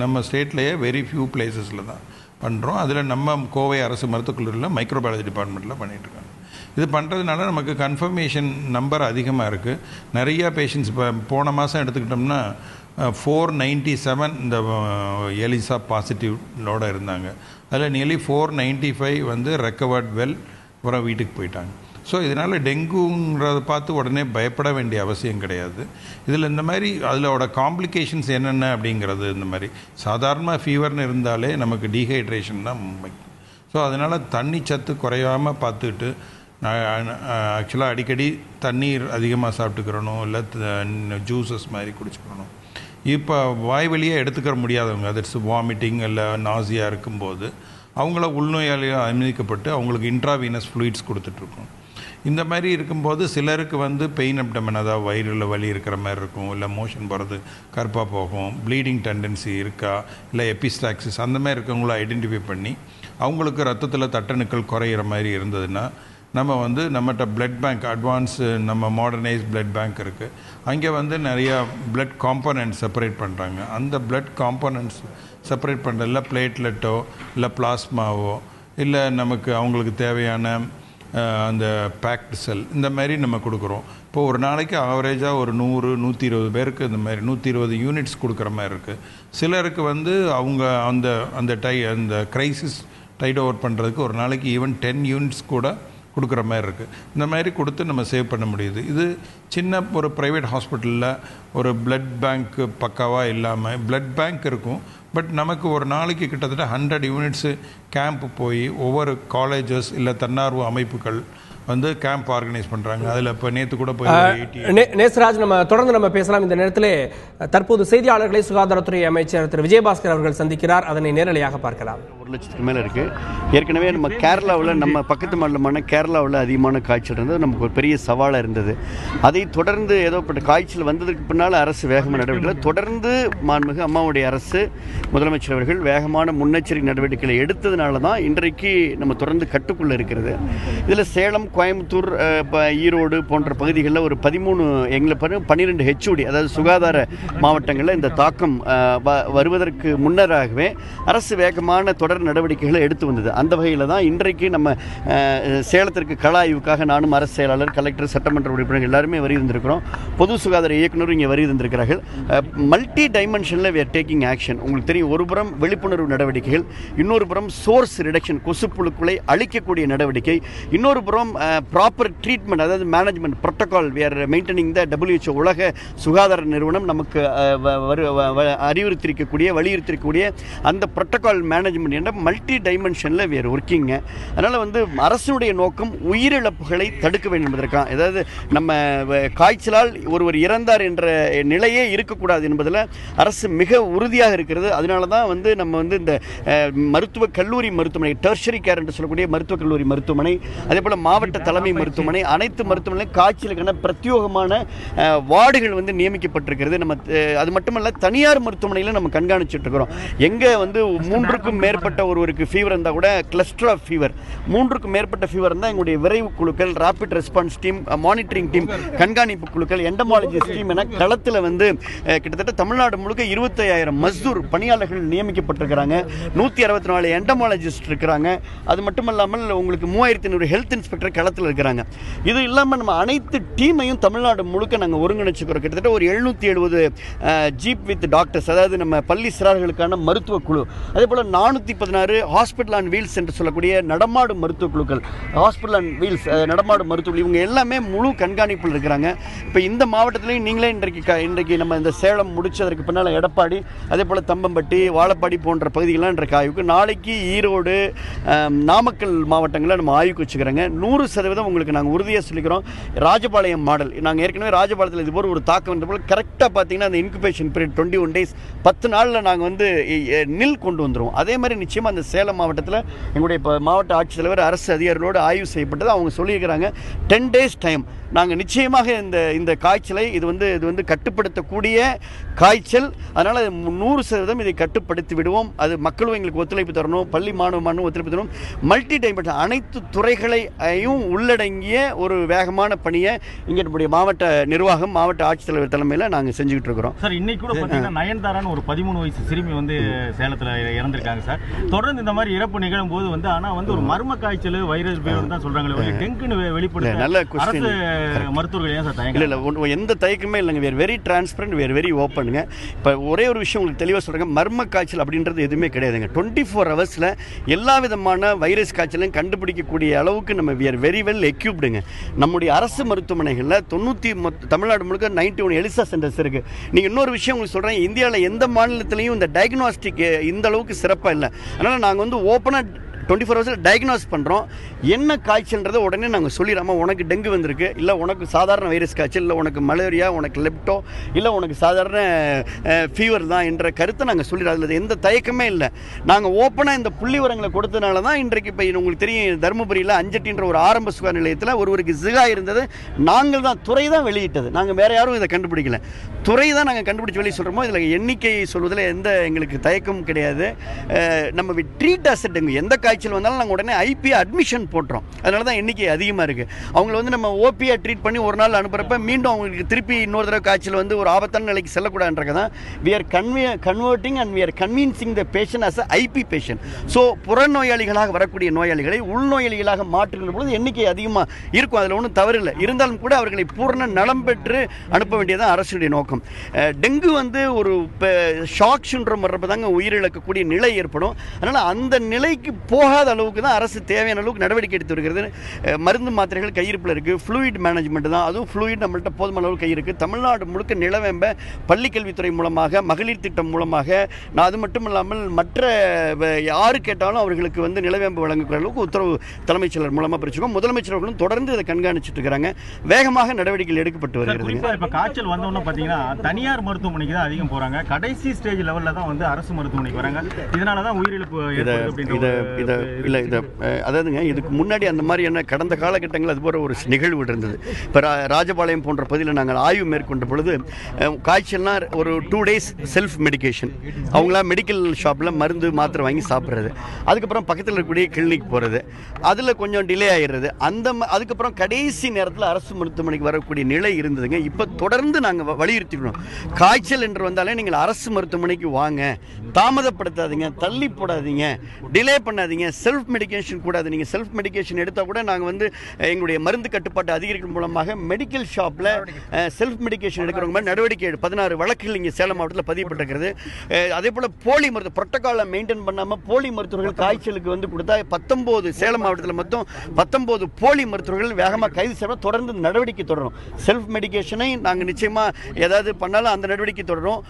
நம்ம ஸ்டேட்லேயே வெரி ஃபியூ பிளேசஸில் தான் பண்ணுறோம். அதில் நம்ம கோவை அரசு மருத்துவக் கல்லூரியில் மைக்ரோபயாலஜி டிபார்ட்மெண்ட்டில் பண்ணிகிட்ருக்காங்க. இது பண்ணுறதுனால நமக்கு கன்ஃபர்மேஷன் நம்பர் அதிகமாக இருக்குது. நிறையா பேஷண்ட்ஸ் இப்போ போன மாதம் எடுத்துக்கிட்டோம்னா 497 இந்த எலிசா பாசிட்டிவ்லோடு இருந்தாங்க. அதில் நியர்லி 495 வந்து ரெக்கவர்ட் வெல் அப்புறம் வீட்டுக்கு போயிட்டாங்க. ஸோ இதனால் டெங்குங்கிறத பார்த்து உடனே பயப்பட வேண்டிய அவசியம் கிடையாது. இதில் இந்த மாதிரி அதிலோட காம்ப்ளிகேஷன்ஸ் என்னென்ன அப்படிங்கிறது, இந்த மாதிரி சாதாரணமாக ஃபீவர்னு இருந்தாலே நமக்கு டீஹைட்ரேஷன் தான் முக்கியம். ஸோ அதனால் தண்ணி சத்து குறையாமல் பார்த்துட்டு ஆக்சுவலாக அடிக்கடி தண்ணீர் அதிகமாக சாப்பிட்டுக்கிறணும், இல்லை ஜூஸஸ் மாதிரி குடிச்சுக்கிறணும். இப்போ வாய் வழியாக எடுத்துக்கிற முடியாதவங்க, அதட்ஸ் வாமிட்டிங் இல்லை நாசியாக இருக்கும்போது அவங்கள உள்நோயாளியாக அனுமதிக்கப்பட்டு அவங்களுக்கு இன்ட்ராவீனஸ் ஃப்ளூயிட்ஸ் கொடுத்துட்ருக்கோம். இந்த மாதிரி இருக்கும்போது சிலருக்கு வந்து பெயின் அப்டமன், அதாவது வயிறில் வலி இருக்கிற மாதிரி இருக்கும், இல்லை மோஷன் போகிறது கருப்பாக போகும், ப்ளீடிங் டெண்டன்சி இருக்கா, இல்லை எபிஸ்டாக்சிஸ் அந்த மாதிரி இருக்கவங்கள ஐடென்டிஃபை பண்ணி அவங்களுக்கு ரத்தத்தில் தட்டணுக்கள் குறையிற மாதிரி இருந்ததுன்னா நம்ம வந்து நம்மகிட்ட பிளட் பேங்க் அட்வான்ஸ் நம்ம மாடர்னைஸ் பிளட் பேங்க் இருக்குது. அங்கே வந்து நிறையா பிளட் காம்போனன்ட்ஸ் செப்பரேட் பண்ணுறாங்க. அந்த பிளட் காம்போனன்ட்ஸ் செப்பரேட் பண்ணுறதுல பிளேட்லெட்டோ இல்லை பிளாஸ்மாவோ இல்லை நமக்கு அவங்களுக்கு தேவையான அந்த பேக்டு செல் இந்த மாதிரி நம்ம கொடுக்குறோம். இப்போது ஒரு நாளைக்கு ஆவரேஜாக ஒரு 100-120 பேருக்கு இந்த மாதிரி 120 யூனிட்ஸ் கொடுக்குற மாதிரி இருக்குது. சிலருக்கு வந்து அவங்க அந்த க்ரைசிஸ் டைட் ஓவர் பண்ணுறதுக்கு ஒரு நாளைக்கு ஈவன் 10 யூனிட்ஸ் கூட கொடுக்குற மாதிரி இருக்குது. இந்த மாதிரி கொடுத்து நம்ம சேவ் பண்ண முடியுது. இது சின்ன ஒரு ப்ரைவேட் ஹாஸ்பிட்டலில் ஒரு பிளட் பேங்க் பக்காவாக இல்லாமல் பிளட் பேங்க் இருக்கும், பட் நமக்கு ஒரு நாளைக்கு கிட்டத்தட்ட 100 யூனிட்ஸு கேம்ப் போய் ஒவ்வொரு காலேஜஸ் இல்லை தன்னார்வ அமைப்புகள் வந்து கேம்ப் ஆர்கனைஸ் பண்ணுறாங்க. அதில் இப்போ நேற்று கூட போய் நேசராஜ் நம்ம தொடர்ந்து பேசலாம். இந்த நேரத்தில் தற்போது செய்தியாளர்களை சுகாதாரத்துறை அமைச்சர் திரு விஜயபாஸ்கர் அவர்கள் சந்திக்கிறார். அதனை நேரலையாக பார்க்கலாம். 1 லட்சத்துக்கு மேலே இருக்குது. ஏற்கனவே நம்ம கேரளாவில், நம்ம பக்கத்து மாநிலமான கேரளாவில் அதிகமான காய்ச்சல் இருந்தது, நமக்கு ஒரு பெரிய சவாலாக இருந்தது. அதை தொடர்ந்து ஏதோப்பட்ட காய்ச்சல் வந்ததுக்கு பின்னால் அரசு வேகமான நடவடிக்கைகளை தொடர்ந்து மாண்புமிகு அம்மாவுடைய அரசு முதலமைச்சர் அவர்கள் வேகமான முன்னெச்சரிக்கை நடவடிக்கைகளை எடுத்ததுனால தான் இன்றைக்கு நம்ம தொடர்ந்து கட்டுக்குள்ளே இருக்கிறது. இதில் சேலம், கோயம்புத்தூர், ஈரோடு போன்ற பகுதிகளில் ஒரு 12 HOD, அதாவது சுகாதார மாவட்டங்களில் இந்த தாக்கம் வருவதற்கு முன்னராகவே அரசு வேகமான தொடர் நடவடிக்கைகளை எடுத்து வந்தது. அந்த வகையில் தான் இன்றைக்கு நம்ம சேலத்திற்கு கள ஆய்வுக்காக நானும் அரசு செயலாளர், கலெக்டர், சட்டமன்ற உறுப்பினர்கள் எல்லாருமே வருகின்றிருக்கிறோம். பொது சுகாதார இயக்குநரும் இங்கே வருகின்றிருக்கிறார்கள். மல்டி டைமென்ஷனில் we are taking action. உங்களுக்கு தெரியும், ஒரு புறம் விழிப்புணர்வு நடவடிக்கைகள், இன்னொரு புறம் சோர்ஸ் ரிடக்ஷன், கொசுப்புழுக்களை அழிக்கக்கூடிய நடவடிக்கை, இன்னொரு புறம் ப்ராப்பர் ட்ரீட்மெண்ட், அதாவது management protocol we are maintaining the WHO உலக சுகாதார நிறுவனம் நமக்கு வலியுறுத்திருக்கக்கூடிய அந்த ப்ரோட்டோகால் மேனேஜ்மெண்ட் என்ற மல்டி டைமென்ஷனில் we are working. அதனால் வந்து அரசுடைய நோக்கம் உயிரிழப்புகளை தடுக்க வேண்டும் என்பதற்காக, அதாவது நம்ம காய்ச்சலால் ஒருவர் இறந்தார் என்ற நிலையே இருக்கக்கூடாது என்பதில் அரசு மிக உறுதியாக இருக்கிறது. அதனால தான் வந்து நம்ம வந்து இந்த மருத்துவக் கல்லூரி மருத்துவமனை, டெர்ஷரி கேர் என்று சொல்லக்கூடிய மருத்துவக் கல்லூரி மருத்துவமனை, அதே போல் மாவட்ட தலைமை மருத்துவமனை, அனைத்து மருத்துவமனையும் காய்ச்சலுக்கான பிரத்யேகமான வார்டுகள் வந்து நியமிக்கப்பட்டிருக்கிறது. நம்ம அது மட்டுமல்ல, தனியார் மருத்துவமனையில் நம்ம கண்காணிச்சுட்டு இருக்கிறோம். எங்கே வந்து 3க்கும் மேற்பட்ட ஒருவருக்கு ஃபீவர் இருந்தால் கூட கிளஸ்டர் ஆஃப் ஃபீவர், 3க்கும் மேற்பட்ட ஃபீவர் இருந்தால் எங்களுடைய விரைவு குழுக்கள், rapid response team, monitoring team, கண்காணிப்பு குழுக்கள், எண்டமாலஜிஸ்ட் டீம் என களத்தில் வந்து கிட்டத்தட்ட தமிழ்நாடு முழுக்க 25,000 மஸ்தூர் பணியாளர்கள் நியமிக்கப்பட்டிருக்கிறாங்க. 164 எண்டமாலஜிஸ்ட் இருக்கிறாங்க. அது மட்டுமல்லாமல் உங்களுக்கு 3,500 ஹெல்த் இன்ஸ்பெக்டர் களத்தில் இருக்கிறாங்க. இது இல்லாமல் நம்ம அனைத்து டீமையும் தமிழ்நாடு முழுக்க நாங்கள் ஒருங்கிணைச்சுக்கிறோம். கிட்டத்தட்ட ஒரு 770 ஜீப் வித் டாக்டர்ஸ், அதாவது நம்ம பள்ளி சிறார்களுக்கான மருத்துவ குழு, அதே போல் 416 ஹாஸ்பிட்டல் ஆன் வீல்ஸ் என்று சொல்லக்கூடிய நடமாடும் மருத்துவ குழுக்கள், ஹாஸ்பிட்டல் ஆன் வீல்ஸ் நடமாடும் மருத்துவ, இவங்க எல்லாமே முழு கண்காணிப்பில் இருக்கிறாங்க. இப்போ இந்த மாவட்டத்திலையும் நீங்களே இன்றைக்கு நம்ம இந்த சேலம் முடிச்சதற்கு பின்னால் எடப்பாடி, அதே போல் தம்பம்பட்டி, வாழப்பாடி போன்ற பகுதிகள்லாம் இன்றைக்கு ஆய்வுக்கு, நாளைக்கு ஈரோடு, நாமக்கல் மாவட்டங்களில் நம்ம ஆய்வுக்கு வச்சுக்கிறோங்க. 100% உங்களுக்கு நாங்கள் உறுதியாக சொல்லிக்கிறோம். ராஜபாளையம் மாடல், நாங்கள் ஏற்கனவே ராஜபாளையத்தில் இது போல் ஒரு தாக்கம் வந்த போல் கரெக்டாக பார்த்தீங்கன்னா அந்த இன்குபேஷன் பீரியட் 21 days, 10 நாளில் நாங்கள் வந்து நில் கொண்டு வந்துடுவோம். அதே மாதிரி நிச்சயமாக அந்த சேலம் மாவட்டத்தில் எங்களுடைய மாவட்ட ஆட்சித்தலைவர், அரசு அதிகாரிகளோடு ஆய்வு செய்யப்பட்டது. அவங்க சொல்லியிருக்கிறாங்க 10 days டைம். நாங்கள் நிச்சயமாக இந்த காய்ச்சலை இது வந்து கட்டுப்படுத்தக்கூடிய காய்ச்சல். அதனால் 100% இதை கட்டுப்படுத்தி விடுவோம். அது மக்களும் எங்களுக்கு ஒத்துழைப்பு தரணும், பள்ளி மாணவ ஒத்துழைப்பு தரணும். மல்டி டைமென்ஷன் அனைத்து துறைகளையும் உள்ளடங்கிய ஒரு வேகமான பணியை இங்கே நம்முடைய மாவட்ட நிர்வாகம், மாவட்ட ஆட்சித்தலைவர் தலைமையில் நாங்கள் செஞ்சுக்கிட்டு இருக்கிறோம். சார், இன்னைக்கு கூட பார்த்தீங்கன்னா நயன்தாரான்னு ஒரு 13 வயசு சிறுமி வந்து சேலத்தில் இறந்திருக்காங்க சார். தொடர்ந்து இந்த மாதிரி இறப்பு நிகழும் போது வந்து ஆனால் வந்து ஒரு மர்ம காய்ச்சல், வைரஸ் ஃபீவர் தான் சொல்கிறாங்களே, டெங்குன்னு வெளிப்படுத்த நல்ல கொஸ்டின். மருத்துவர்கள் ஏன் சார் இல்லை இல்லை எந்த தயக்கமே இல்லைங்க. வேறு வெரி டிரான்ஸ்பரண்ட், வேறு வெரி ஓப்பனுங்க. இப்போ ஒரே ஒரு விஷயம் உங்களுக்கு தெளிவாக சொல்கிறேங்க, மர்ம காய்ச்சல் அப்படின்றது எதுவுமே கிடையாதுங்க. 24 ஹவர்ஸில் எல்லா விதமான வைரஸ் காய்ச்சலையும் கண்டுபிடிக்கக்கூடிய அளவுக்கு நம்ம we are very well equipped. நம்முடைய அரசு மருத்துவமனைகளில் தமிழ்நாடு முழுக்க 91 எலிசா சென்டர்ஸ் இருக்கு. நீங்கள் இன்னொரு விஷயம் உங்களுக்கு சொல்கிறேன், இந்தியாவில் எந்த மாநிலத்திலையும் இந்த டயக்னாஸ்டிக் இந்த அளவுக்கு சிறப்பாக இல்லை. அதனால் நாங்கள் வந்து ஓப்பனாக 24 ஹவர்ஸில் டயக்னாஸ் பண்ணுறோம். என்ன காய்ச்சல்ன்றதை உடனே நாங்கள் சொல்லிடாமல் உனக்கு டெங்கு வந்திருக்கு, இல்லை உனக்கு சாதாரண வைரஸ் காய்ச்சல், இல்லை உனக்கு மலேரியா, உனக்கு லெப்டோ, இல்லை உனக்கு சாதாரண ஃபீவர் தான் என்ற கருத்தை நாங்கள் சொல்லிடுறோம். அதில் எந்த தயக்கமே இல்லை. நாங்கள் ஓப்பனாக இந்த புள்ளி விவரங்களை கொடுத்தனால தான் இன்றைக்கு இப்போ உங்களுக்கு தெரியும், தருமபுரியில் அஞ்சட்டின்ற ஒரு ஆரம்ப சுகாதார நிலையத்தில் ஒருவருக்கு ஜிகா இருந்தது. நாங்கள் தான், துறை தான் வெளியிட்டது. நாங்கள் வேறு யாரும் இதை கண்டுபிடிக்கல, துறை தான் நாங்கள் கண்டுபிடிச்சி வெளியே சொல்கிறோமோ. இதில் எண்ணிக்கை சொல்வதில் எந்த எங்களுக்கு தயக்கமும் கிடையாது. நம்ம ட்ரீட் அஸ் டெங்கு, எந்த காய்ச்சல் வந்தாலும் நாங்கள் உடனே ஐபி அட்மிஷன் போட்டுறோம். அதனால தான் எண்ணிக்கை அதிகமாக இருக்குது. அவங்கள வந்து நம்ம ஓபியா ட்ரீட் பண்ணி ஒரு நாள் அனுப்புகிறப்ப மீண்டும் அவங்களுக்கு திருப்பி இன்னொரு தடவை காய்ச்சல் வந்து ஒரு ஆபத்தான நிலைக்கு செல்லக்கூடாதுன்றது தான் we are converting and we are convincing the patient as a IP patient. So புறநோயாளிகளாக வரக்கூடிய நோயாளிகளை உள்நோயாளிகளாக மாற்றுகிற பொழுது எண்ணிக்கை அதிகமாக இருக்கும். அதில் ஒன்றும் தவறில்லை. இருந்தாலும் கூட அவர்களை பூர்ண நலம் பெற்று அனுப்ப வேண்டியதான் அரசுடைய நோக்கம். டெங்கு வந்து ஒரு ஷாக் சிண்ட்ரோம் வர்றப்ப தாங்க உயிரிழக்கக்கூடிய நிலை ஏற்படும். அதனால் அந்த நிலைக்கு போகாத அளவுக்கு தான் அரசு தேவையான அளவுக்கு நடவடிக்கை எடுத்து வருகிறது. மருந்து மாத்திரைகள் கையிருப்பில் இருக்குது. ஃப்ளூயிட் மேனேஜ்மெண்ட் தான், அதுவும் ஃப்ளூயிட் நம்மள்கிட்ட போதுமான அளவுக்கு கை இருக்குது. தமிழ்நாடு முழுக்க நிலவேம்ப பள்ளிக்கல்வித்துறை மூலமாக, மகளிர் திட்டம் மூலமாக, நான் அது மட்டும் இல்லாமல் மற்ற யாரு கேட்டாலும் அவர்களுக்கு வந்து நிலவேம்பு வழங்கக்கூடிய அளவுக்கு உத்தரவு தலைமைச் செயலர் மூலமாக பிரிச்சுக்கோம். முதலமைச்சர் அவர்களும் தொடர்ந்து இதை கண்காணிச்சுட்டு இருக்கிறாங்க. வேகமாக நடவடிக்கைகள் எடுக்கப்பட்டு வருகிறது. இப்போ காய்ச்சல் வந்தோன்னு பார்த்தீங்கன்னா தனியார் மருத்துவமனைக்கு தான் அதிகம் போகிறாங்க. கடைசி ஸ்டேஜ் லெவலில் தான் வந்து அரசு மருத்துவமனைக்கு வராங்க. இதனால தான் உயிரிழப்பு இல்லை இதை அதாவதுங்க, இதுக்கு முன்னாடி அந்த மாதிரியான கடந்த காலகட்டங்கள் அது போன்ற ஒரு நிகழ்வு இருந்தது. இப்போ ராஜபாளையம் போன்ற பகுதியில் நாங்கள் ஆய்வு மேற்கொண்ட பொழுது காய்ச்சல்னா ஒரு 2 days செல்ஃப் மெடிக்கேஷன், அவங்களா மெடிக்கல் ஷாப்பில் மருந்து மாத்திரை வாங்கி சாப்பிட்றது, அதுக்கப்புறம் பக்கத்தில் இருக்கக்கூடிய கிளினிக் போகிறது, அதில் கொஞ்சம் டிலே ஆகிடுறது, அதுக்கப்புறம் கடைசி நேரத்தில் அரசு மருத்துவமனைக்கு வரக்கூடிய நிலை இருந்ததுங்க. இப்போ தொடர்ந்து நாங்கள் வலியுறுத்திக்கணும், காய்ச்சல் என்று வந்தாலே நீங்கள் அரசு மருத்துவமனைக்கு வாங்க, தாமதப்படுத்தாதீங்க, தள்ளி போடாதீங்க, டிலே பண்ணாதீங்க, செல்ஃப் மெடிக்கேஷன் கூடாது. நீங்கள் செல்ஃப் மெடிக்கேஷன் எடுத்தால் கூட நாங்கள் வந்து எங்களுடைய மருந்து கட்டுப்பாட்டு அதிகாரிகள் மூலமாக மெடிக்கல் ஷாப்பில் செல்ஃப் மெடிக்கேஷன் எடுக்கிறவங்க மாதிரி நடவடிக்கை 16 வழக்குகள் இங்கே சேலம் மாவட்டத்தில் பதியப்பட்டிருக்கிறது. அதே போல் போலி மருத்துவ புரோட்டோகாலை மெயின்டைன் பண்ணாமல் போலி மருத்துவர்கள் காய்ச்சலுக்கு வந்து கொடுத்தா 19 சேலம் மாவட்டத்தில் மொத்தம் 19 போலி மருத்துவர்கள் வேகமாக கைது செய்ய தொடர்ந்து நடவடிக்கை தொடரும். செல்ஃப் மெடிக்கேஷனை நாங்கள் நிச்சயமாக ஏதாவது பண்ணாலும் அந்த நடவடிக்கை தொடரும்.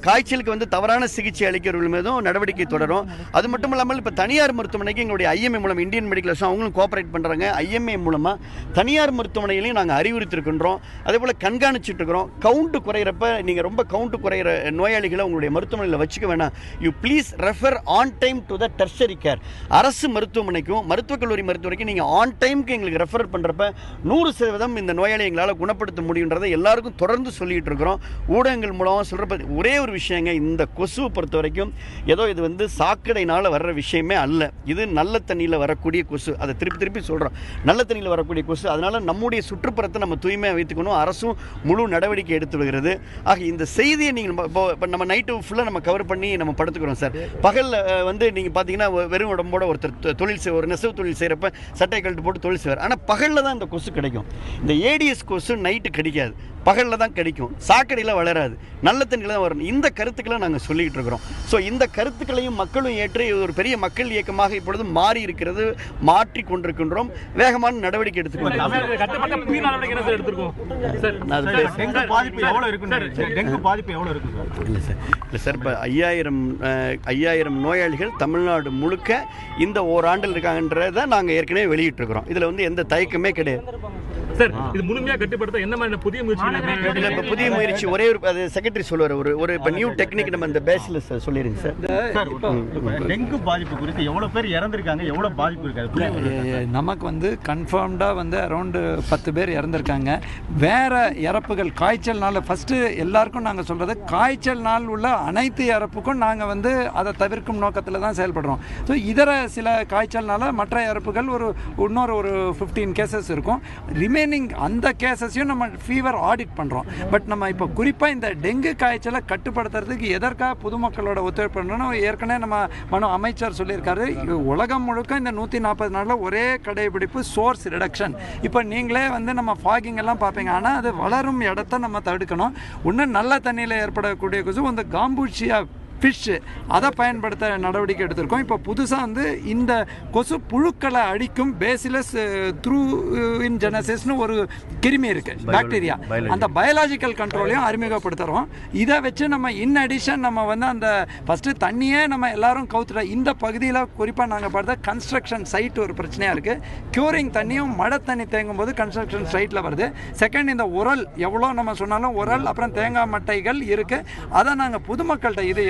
காய்ச்சலுக்கு வந்து தவறான சிகிச்சை அளிக்கிறவர்கள் மீதும் நடவடிக்கை தொடரும். அது மட்டும் இல்லாமல் இப்போ தனியார் மருத்துவமனைக்கு எங்களுடைய ஐஎம்ஏ மூலம் இந்தியன் மெடிக்கல் அசோசியேஷன் அவங்களும் கோஆபரேட் பண்ணுறாங்க. ஐஎம்ஏ மூலமாக தனியார் மருத்துவமனையிலையும் நாங்கள் அறிவுறுத்திருக்கின்றோம். அதே போல் கண்காணிச்சுட்டு இருக்கிறோம். கவுண்ட் குறையிறப்ப நீங்கள் ரொம்ப கவுண்ட் குறையிற நோயாளிகளை உங்களுடைய மருத்துவமனையில் வச்சுக்க வேணாம். You please refer on time to the tertiary care. அரசு மருத்துவமனைக்கும் மருத்துவக் கல்லூரி மருத்துவமனைக்கும் நீங்கள் ஆன் டைமுக்கு எங்களுக்கு ரெஃபர் பண்ணுறப்ப 100% இந்த நோயாளி எங்களால் குணப்படுத்த முடியுன்றதை எல்லாருக்கும் தொடர்ந்து சொல்லிட்டு இருக்கிறோம். ஊடகங்கள் மூலமாக சொல்கிறப்ப ஒரே ஒரு விஷயங்க, இந்த கொசுவை பொறுத்த வரைக்கும் ஏதோ இது வந்து சாக்கடையினால் வர்ற விஷயமே அல்ல. இது நல்ல தண்ணியில் வரக்கூடிய கொசு. அதை திருப்பி சொல்கிறோம், நல்ல தண்ணியில் வரக்கூடிய கொசு. அதனால் நம்முடைய சுற்றுப்புறத்தை நம்ம தூய்மையாக வைத்துக்கணும். அரசும் முழு நடவடிக்கை எடுத்து வருகிறது. ஆக இந்த செய்தியை நீங்கள் இப்போ நம்ம நைட்டு ஃபுல்லாக நம்ம கவர் பண்ணி நம்ம படுத்துக்கிறோம் சார். பகலில் வந்து நீங்கள் பார்த்தீங்கன்னா வெறும் உடம்போட ஒருத்தர் ஒரு நெசவு தொழில் செய்கிறப்ப சட்டை கழட்டு போட்டு தொழில் செய்வார். ஆனால் பகலில் தான் இந்த கொசு கிடைக்கும். இந்த ஏடிஎஸ் கொசு நைட்டு கிடைக்காது, பகலில் தான் கிடைக்கும். சாக்கடையில் வளராது, நல்ல தண்ணியில் தான் வரணும். இந்த கருத்துக்களை நாங்கள் சொல்லிக்கிட்டு இருக்கிறோம். ஸோ இந்த கருத்துக்களையும் மக்களும் ஏற்று ஒரு பெரிய மக்கள் இயக்கமாக இப்பொழுது மாறி இருக்கிறது, மாற்றி கொண்டிருக்கின்றோம். வேகமான நடவடிக்கை எடுத்துக்கணும். இல்லை சார், இப்போ 5000 நோயாளிகள் தமிழ்நாடு முழுக்க இந்த ஓராண்டில் இருக்காங்கன்றதை நாங்கள் ஏற்கனவே வெளியிட்டிருக்கிறோம். இதில் வந்து எந்த தயக்கமே கிடையாது சார். இது முழுமையாக கட்டுப்படுத்த என்ன மாதிரி புதிய முயற்சி? புதிய முயற்சி ஒரே ஒரு அது செக்ரட்டரி சொல்லுவார். ஒரு இப்போ நியூ டெக்னிக் நம்ம இந்த பேசிலஸ் சொல்லிடுங்க சார். டெங்கு பாதிப்பு குறித்து எவ்வளோ பேர் இறந்துருக்காங்க, எவ்வளோ பாதிப்பு இருக்காது? நமக்கு வந்து கன்ஃபார்ம்டாக வந்து அரௌண்டு 10 பேர் இறந்துருக்காங்க. வேறு இறப்புகள் காய்ச்சல்னால ஃபஸ்ட்டு எல்லாருக்கும் நாங்கள் சொல்கிறது, காய்ச்சல்னால் உள்ள அனைத்து இறப்புக்கும் நாங்கள் வந்து அதை தவிர்க்கும் நோக்கத்தில் தான் செயல்படுறோம். ஸோ இதர சில காய்ச்சல்னால மற்ற இறப்புகள் இன்னொரு 15 கேசஸ் இருக்கும். ரிமைனிங் ரிமைனிங் அந்த கேசஸையும் நம்ம ஃபீவர் ஆடிட் பண்ணுறோம். பட் நம்ம இப்போ குறிப்பாக இந்த டெங்கு காய்ச்சலை கட்டுப்படுத்துறதுக்கு எதற்காக பொதுமக்களோட ஒத்துழைப்பு பண்ணணும், ஏற்கனவே நம்ம அமைச்சர் சொல்லியிருக்காரு, உலகம் முழுக்க இந்த 140 நாளில் ஒரே கடைபிடிப்பு சோர்ஸ் ரிடக்ஷன். இப்போ நீங்களே வந்து நம்ம ஃபாகிங் எல்லாம் பார்ப்பீங்க, ஆனால் அது வளரும் இடத்த நம்ம தடுக்கணும். இன்னும் நல்ல தண்ணியில் ஏற்படக்கூடிய கொசு இந்த காம்பூச்சியா ஃபிஷ்ஷு அதை பயன்படுத்த நடவடிக்கை எடுத்திருக்கோம். இப்போ புதுசாக வந்து இந்த கொசு புழுக்களை அழிக்கும் பேசிலஸ் த்ரூ இன் ஜெனசிஸ்னு ஒரு கிருமி இருக்குது, பாக்டீரியா. அந்த பயாலஜிக்கல் கண்ட்ரோலையும் அறிமுகப்படுத்துகிறோம். இதை வச்சு நம்ம இன் அடிஷன் நம்ம வந்து அந்த ஃபஸ்ட்டு தண்ணியே நம்ம எல்லாரும் கவுத்துட்டோம். இந்த பகுதியில் குறிப்பாக நாங்கள் பார்த்த கன்ஸ்ட்ரக்ஷன் சைட் ஒரு பிரச்சனையாக இருக்குது. க்யூரிங் தண்ணியும் மழை தண்ணி தேங்கும் போது கன்ஸ்ட்ரக்ஷன் சைட்டில் வருது. செகண்ட், இந்த உரல் எவ்வளோ நம்ம சொன்னாலும் உரல் அப்புறம் தேங்காய் மட்டைகள் இருக்குது. அதை நாங்கள் பொதுமக்கள்கிட்ட இது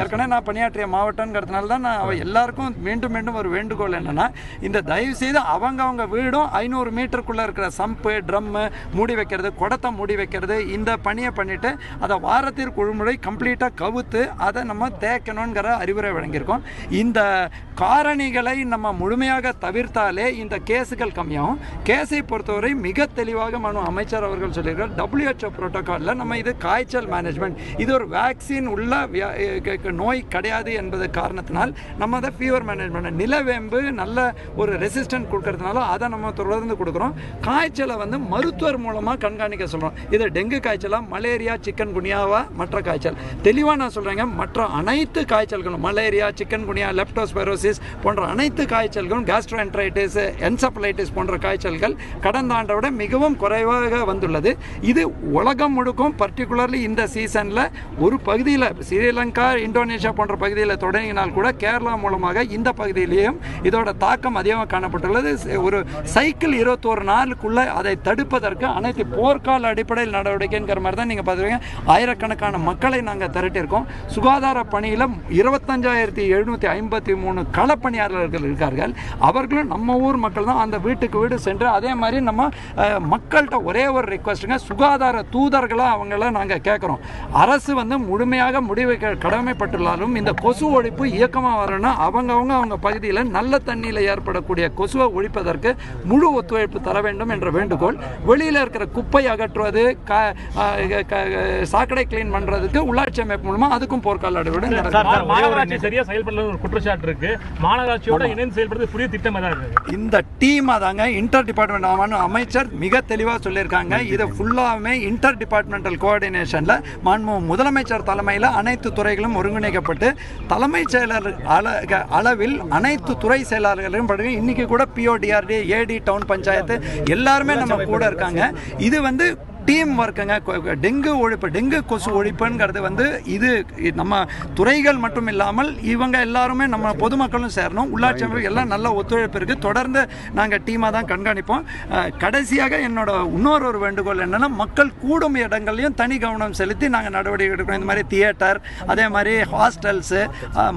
ஏற்கனவே நான் பணியாற்றிய மாவட்டங்கிறதுனால தான் நான் எல்லாருக்கும் மீண்டும் மீண்டும் ஒரு வேண்டுகோள் என்னென்னா, இந்த தயவு செய்து அவங்க வீடும் 500 மீட்டருக்குள்ளே இருக்கிற சம்பு ட்ரம்மு மூடி வைக்கிறது, குடத்தை மூடி வைக்கிறது, இந்த பணியை பண்ணிவிட்டு அதை வாரத்திற்கு ஒரு முறை கம்ப்ளீட்டாக கவுத்து அதை நம்ம தேய்க்கணுங்கிற அறிவுரை வழங்கியிருக்கோம். இந்த காரணிகளை நம்ம முழுமையாக தவிர்த்தாலே இந்த கேஸுகள் கம்மியாகும். கேஸை பொறுத்தவரை மிக தெளிவாக அமைச்சர் அவர்கள் சொல்லியிருக்கார், WHO புரோட்டோகாலில் நம்ம இது காய்ச்சல் மேனேஜ்மெண்ட், இது ஒரு வேக்சின் உள்ள நோய் கிடையாது என்பது காரணத்தினால் நம்ம அதை ஃபீவர் மேனேஜ்மெண்ட் நிலவேம்பு நல்ல ஒரு ரெசிஸ்டன்ட் கொடுக்கறதுனால அதை நம்ம தொடர்ந்து கொடுக்குறோம். காய்ச்சலை வந்து மருத்துவர் மூலமாக கண்காணிக்க சொல்கிறோம். இது டெங்கு காய்ச்சலா, மலேரியா, சிக்கன் குனியாவா, மற்ற காய்ச்சல் தெளிவாக நான் சொல்கிறேங்க. மற்ற அனைத்து காய்ச்சல்களும் மலேரியா, சிக்கன் குனியா, லெப்டோஸ்பைரோசிஸ் போன்ற அனைத்து காய்ச்சல்களும், கேஸ்ட்ரோஎன்ட்ரைட்டிஸ், என்செஃபலைட்டிஸ் போன்ற காய்ச்சல்கள் கடந்த ஆண்டை விட மிகவும் குறைவாக வந்துள்ளது. இது உலகம் முழுக்கும் பர்டிகுலர்லி இந்த சீசனில் ஒரு பகுதியில் ஸ்ரீலங்கா, இந்தோனேஷியா போன்ற பகுதியில் தொடங்கினால் கூட கேரளா மூலமாக இந்த பகுதியிலேயும் இதோட தாக்கம் அதிகமாக காணப்பட்டுள்ளது. ஒரு சைக்கிள் 21 நாளுக்குள்ள அதை தடுப்பதற்கு அனைத்து போர்க்கால அடிப்படையில் நடவடிக்கைங்கிற மாதிரி தான் நீங்கள் பார்த்துருக்கீங்க. ஆயிரக்கணக்கான மக்களை நாங்கள் திரட்டியிருக்கோம். சுகாதார பணியில் 25,753 களப்பணியாளர்கள் இருக்கார்கள். அவர்களும் நம்ம ஊர் மக்கள் தான். அந்த வீட்டுக்கு வீடு சென்று அதே மாதிரி நம்ம மக்கள்கிட்ட ஒரே ஒரு ரிக்வஸ்ட்டுங்க, சுகாதார தூதர்களாக அவங்கள நாங்கள் கேட்குறோம். அரசு வந்து முழுமையாக முடிவு கடமைப்பட்டுள்ளாலும் இந்த கொசு ஒழிப்பு இயக்கமாக வரணும். அவங்க பகுதியில் நல்ல தண்ணியில் ஏற்படக்கூடிய கொசுவை ஒழிப்பதற்கு முழு ஒத்துழைப்பு தர வேண்டும் என்ற வேண்டுகோள். வெளியில் இருக்கிற குப்பை அகற்றுவது, சாக்கடை கிளீன் பண்றதுக்கு உள்ளாட்சி அமைப்பு மூலமா அதுக்கும் போர்க்கால மாநகராட்சி சரியா செயல்படல ஒரு குற்றச்சாட்டு இருக்கு. மாநகராட்சியோட இணைந்து செயல்படுறது புதிய திட்டம் தான் இருக்கு. இந்த டீம் அதாங்க இன்டர் டிபார்ட்மெண்ட் அமைச்சர் மிக தெளிவாக சொல்லியிருக்காங்க. இது ஃபுல்லாமே இன்டர் டிபார்ட்மெண்டல் கோஆர்டினேஷன்ல முதலமைச்சர் தலைமையில் அனைத்து துறைகளும் ஒருங்கிணைக்கப்பட்டு தலைமைச் செயலர் அளவில் அனைத்து துறை செயலாளர்களும் இன்னைக்கு கூட PODRD, AD, டவுன் பஞ்சாயத்து எல்லாருமே நம்ம கூட இருக்காங்க. இது வந்து டீம் ஒர்க்குங்க. டெங்கு ஒழிப்பு, டெங்கு கொசு ஒழிப்புங்கிறது வந்து இது நம்ம துறைகள் மட்டும் இல்லாமல் இவங்க எல்லாருமே நம்ம பொதுமக்களும் சேரணும். உள்ளாட்சி அமைப்பு எல்லாம் நல்ல ஒத்துழைப்பு இருக்குது. தொடர்ந்து நாங்கள் டீமாக தான் கண்காணிப்போம். கடைசியாக என்னோட இன்னொரு வேண்டுகோள் என்னென்னா, மக்கள் கூடும் இடங்கள்லையும் தனி கவனம் செலுத்தி நாங்கள் நடவடிக்கை எடுக்கிறோம். இந்த மாதிரி தியேட்டர், அதே மாதிரி ஹாஸ்டல்ஸு,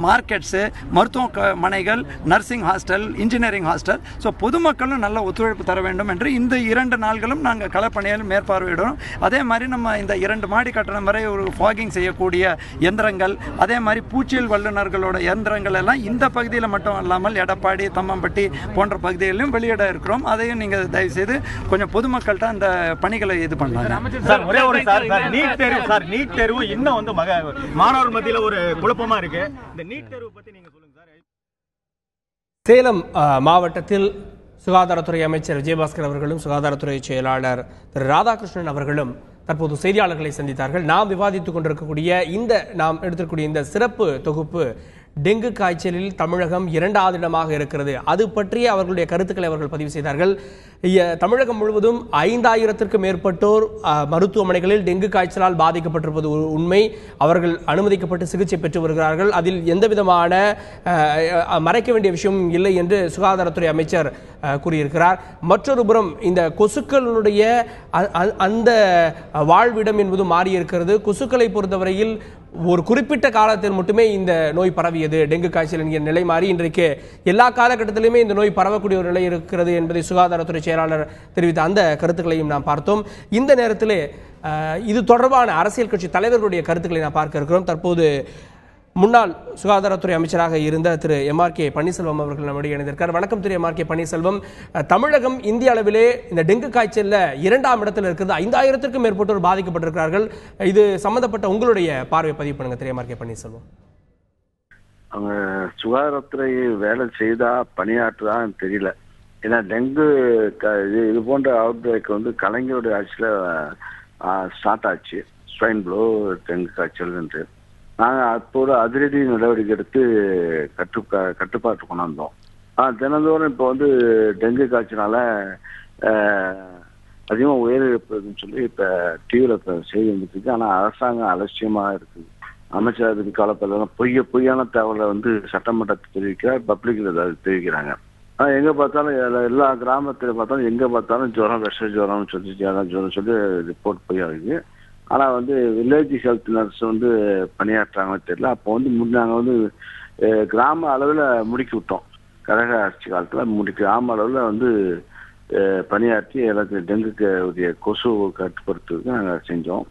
மார்க்கெட்ஸு, மருத்துவமனைகள், nursing hostel, engineering hostel. So பொதுமக்களும் நல்ல ஒத்துழைப்பு தர வேண்டும் என்று இந்த 2 நாள்களும் நாங்கள் களப்பணியில் மேற்பார்வையிடுவோம். அதே மாதிரி நம்ம இந்த 2 மாடி கட்டணம் வரை ஒரு ஃபாகிங் செய்யக்கூடிய எந்திரங்கள், அதே மாதிரி பூச்சியல் வல்லுநர்களோட எந்திரங்கள் எல்லாம் இந்த பகுதியில் மட்டும் இல்லாமல் எடப்பாடி, தம்மம்பட்டி போன்ற பகுதிகளிலும் வெளியிட இருக்கிறோம். அதையும் நீங்கள் தயவு செய்து கொஞ்சம் பொதுமக்கள்கிட்ட அந்த பணிகளை இது பண்ணலாம். சார் ஒரே ஒரு நீட் தேர்வு இன்னும் வந்து மாணவர் மத்தியில் ஒரு குழப்பமா இருக்கு. இந்த நீட் தேர்வு பத்தி நீங்க சொல்லுங்க சார். சேலம் மாவட்டத்தில் சுகாதாரத்துறை அமைச்சர் விஜயபாஸ்கர் அவர்களும் சுகாதாரத்துறை செயலாளர் திரு ராதாகிருஷ்ணன் அவர்களும் தற்போது செய்தியாளர்களை சந்தித்தார்கள். நாம் விவாதித்துக் கொண்டிருக்கக்கூடிய நாம் எடுத்திருக்கக்கூடிய இந்த சிறப்பு தொகுப்பு டெங்கு காய்ச்சலில் தமிழகம் 2வது இடமாக இருக்கிறது. அது பற்றிய அவர்களுடைய கருத்துக்களை அவர்கள் பதிவு செய்தார்கள். தமிழகம் முழுவதும் 5000த்திற்கும் மேற்பட்டோர் மருத்துவமனைகளில் டெங்கு காய்ச்சலால் பாதிக்கப்பட்டிருப்பது உண்மை. அவர்கள் அனுமதிக்கப்பட்டு சிகிச்சை பெற்று வருகிறார்கள். அதில் எந்தவிதமான மறைக்க வேண்டிய விஷயமும் இல்லை என்று சுகாதாரத்துறை அமைச்சர் கூறியிருக்கிறார். மற்றொரு புறம் இந்த கொசுக்களுடைய அந்த வாழ்விடம் என்பது மாறியிருக்கிறது. கொசுக்களை பொறுத்தவரையில் ஒரு குறிப்பிட்ட காலத்தில் மட்டுமே இந்த நோய் பரவியது, டெங்கு காய்ச்சல் என்கிற நிலை மாறி இன்றைக்கு எல்லா காலகட்டத்திலுமே இந்த நோய் பரவக்கூடிய ஒரு நிலை இருக்கிறது என்பதை சுகாதாரத்துறை செயலாளர் தெரிவித்த அந்த கருத்துக்களையும் நாம் பார்த்தோம். இந்த நேரத்தில் இது தொடர்பான அரசியல் கட்சி தலைவர்களுடைய கருத்துக்களை நாம் பார்க்க இருக்கிறோம். தற்போது முன்னாள் சுகாதாரத்துறை அமைச்சராக இருந்த திரு MRK பன்னீர்செல்வம் அவர்கள் நம்முடைய இணைந்திருக்கார். வணக்கம் திரு MRK பன்னீர்செல்வம். தமிழகம் இந்திய அளவிலே இந்த டெங்கு காய்ச்சல்ல 2ஆம் இடத்தில் இருக்கிறது. 5000க்கும் மேற்பட்டோர் பாதிக்கப்பட்டிருக்கிறார்கள். இது சம்பந்தப்பட்ட உங்களுடைய பார்வை பதிவு பண்ணுங்க திரு MRK பன்னீர்செல்வம். அவங்க சுகாதாரத்துறை வேலை செய்தா பணியாற்றுதான்னு தெரியல. ஏன்னா டெங்கு இது போன்ற அவுட் பிரேக் வந்து கலைஞருடைய ஆட்சியில் ஸ்டார்ட் ஆச்சு. ஸ்வைன் ஃப்ளூ, டெங்கு காய்ச்சல் என்று நாங்கள் அப்போது அதிரடி நடவடிக்கை எடுத்து கட்டுப்பாட்டு கொண்டு வந்தோம். தினந்தோறும் இப்போ வந்து டெங்கு காய்ச்சனால அதிகமாக உயிரிழப்புன்னு சொல்லி இப்போ டிவியில் இப்போ செய்தி வந்துருக்கு. ஆனால் அரசாங்கம் அலட்சியமாக இருக்குது. அமைச்சர் அதுக்கு காலப்பெல்லாம் பொய்யான தகவலை வந்து சட்டமன்றத்தை தெரிவிக்கிறார், பப்ளிக்கில் ஏதாவது தெரிவிக்கிறாங்க. ஆனால் எங்கே பார்த்தாலும் எல்லா கிராமத்தில் பார்த்தாலும் எங்கே பார்த்தாலும் ஜுரம், விஷ ஜுரம்னு சொல்லி ரிப்போர்ட் பொய்யாகுது. ஆனால் வந்து வில்லேஜ் ஹெல்த் நர்ஸ் வந்து பணியாற்றுறாங்கன்னு தெரியல. அப்போ வந்து நாங்கள் வந்து கிராம அளவில் முடுக்கி விட்டோம். கழக ஆட்சி காலத்தில் கிராம அளவில் வந்து பணியாற்றி எல்லாத்துக்கும் டெங்குக்கு உரிய கொசு கட்டுப்படுத்துறதுக்கு நாங்கள் செஞ்சோம்.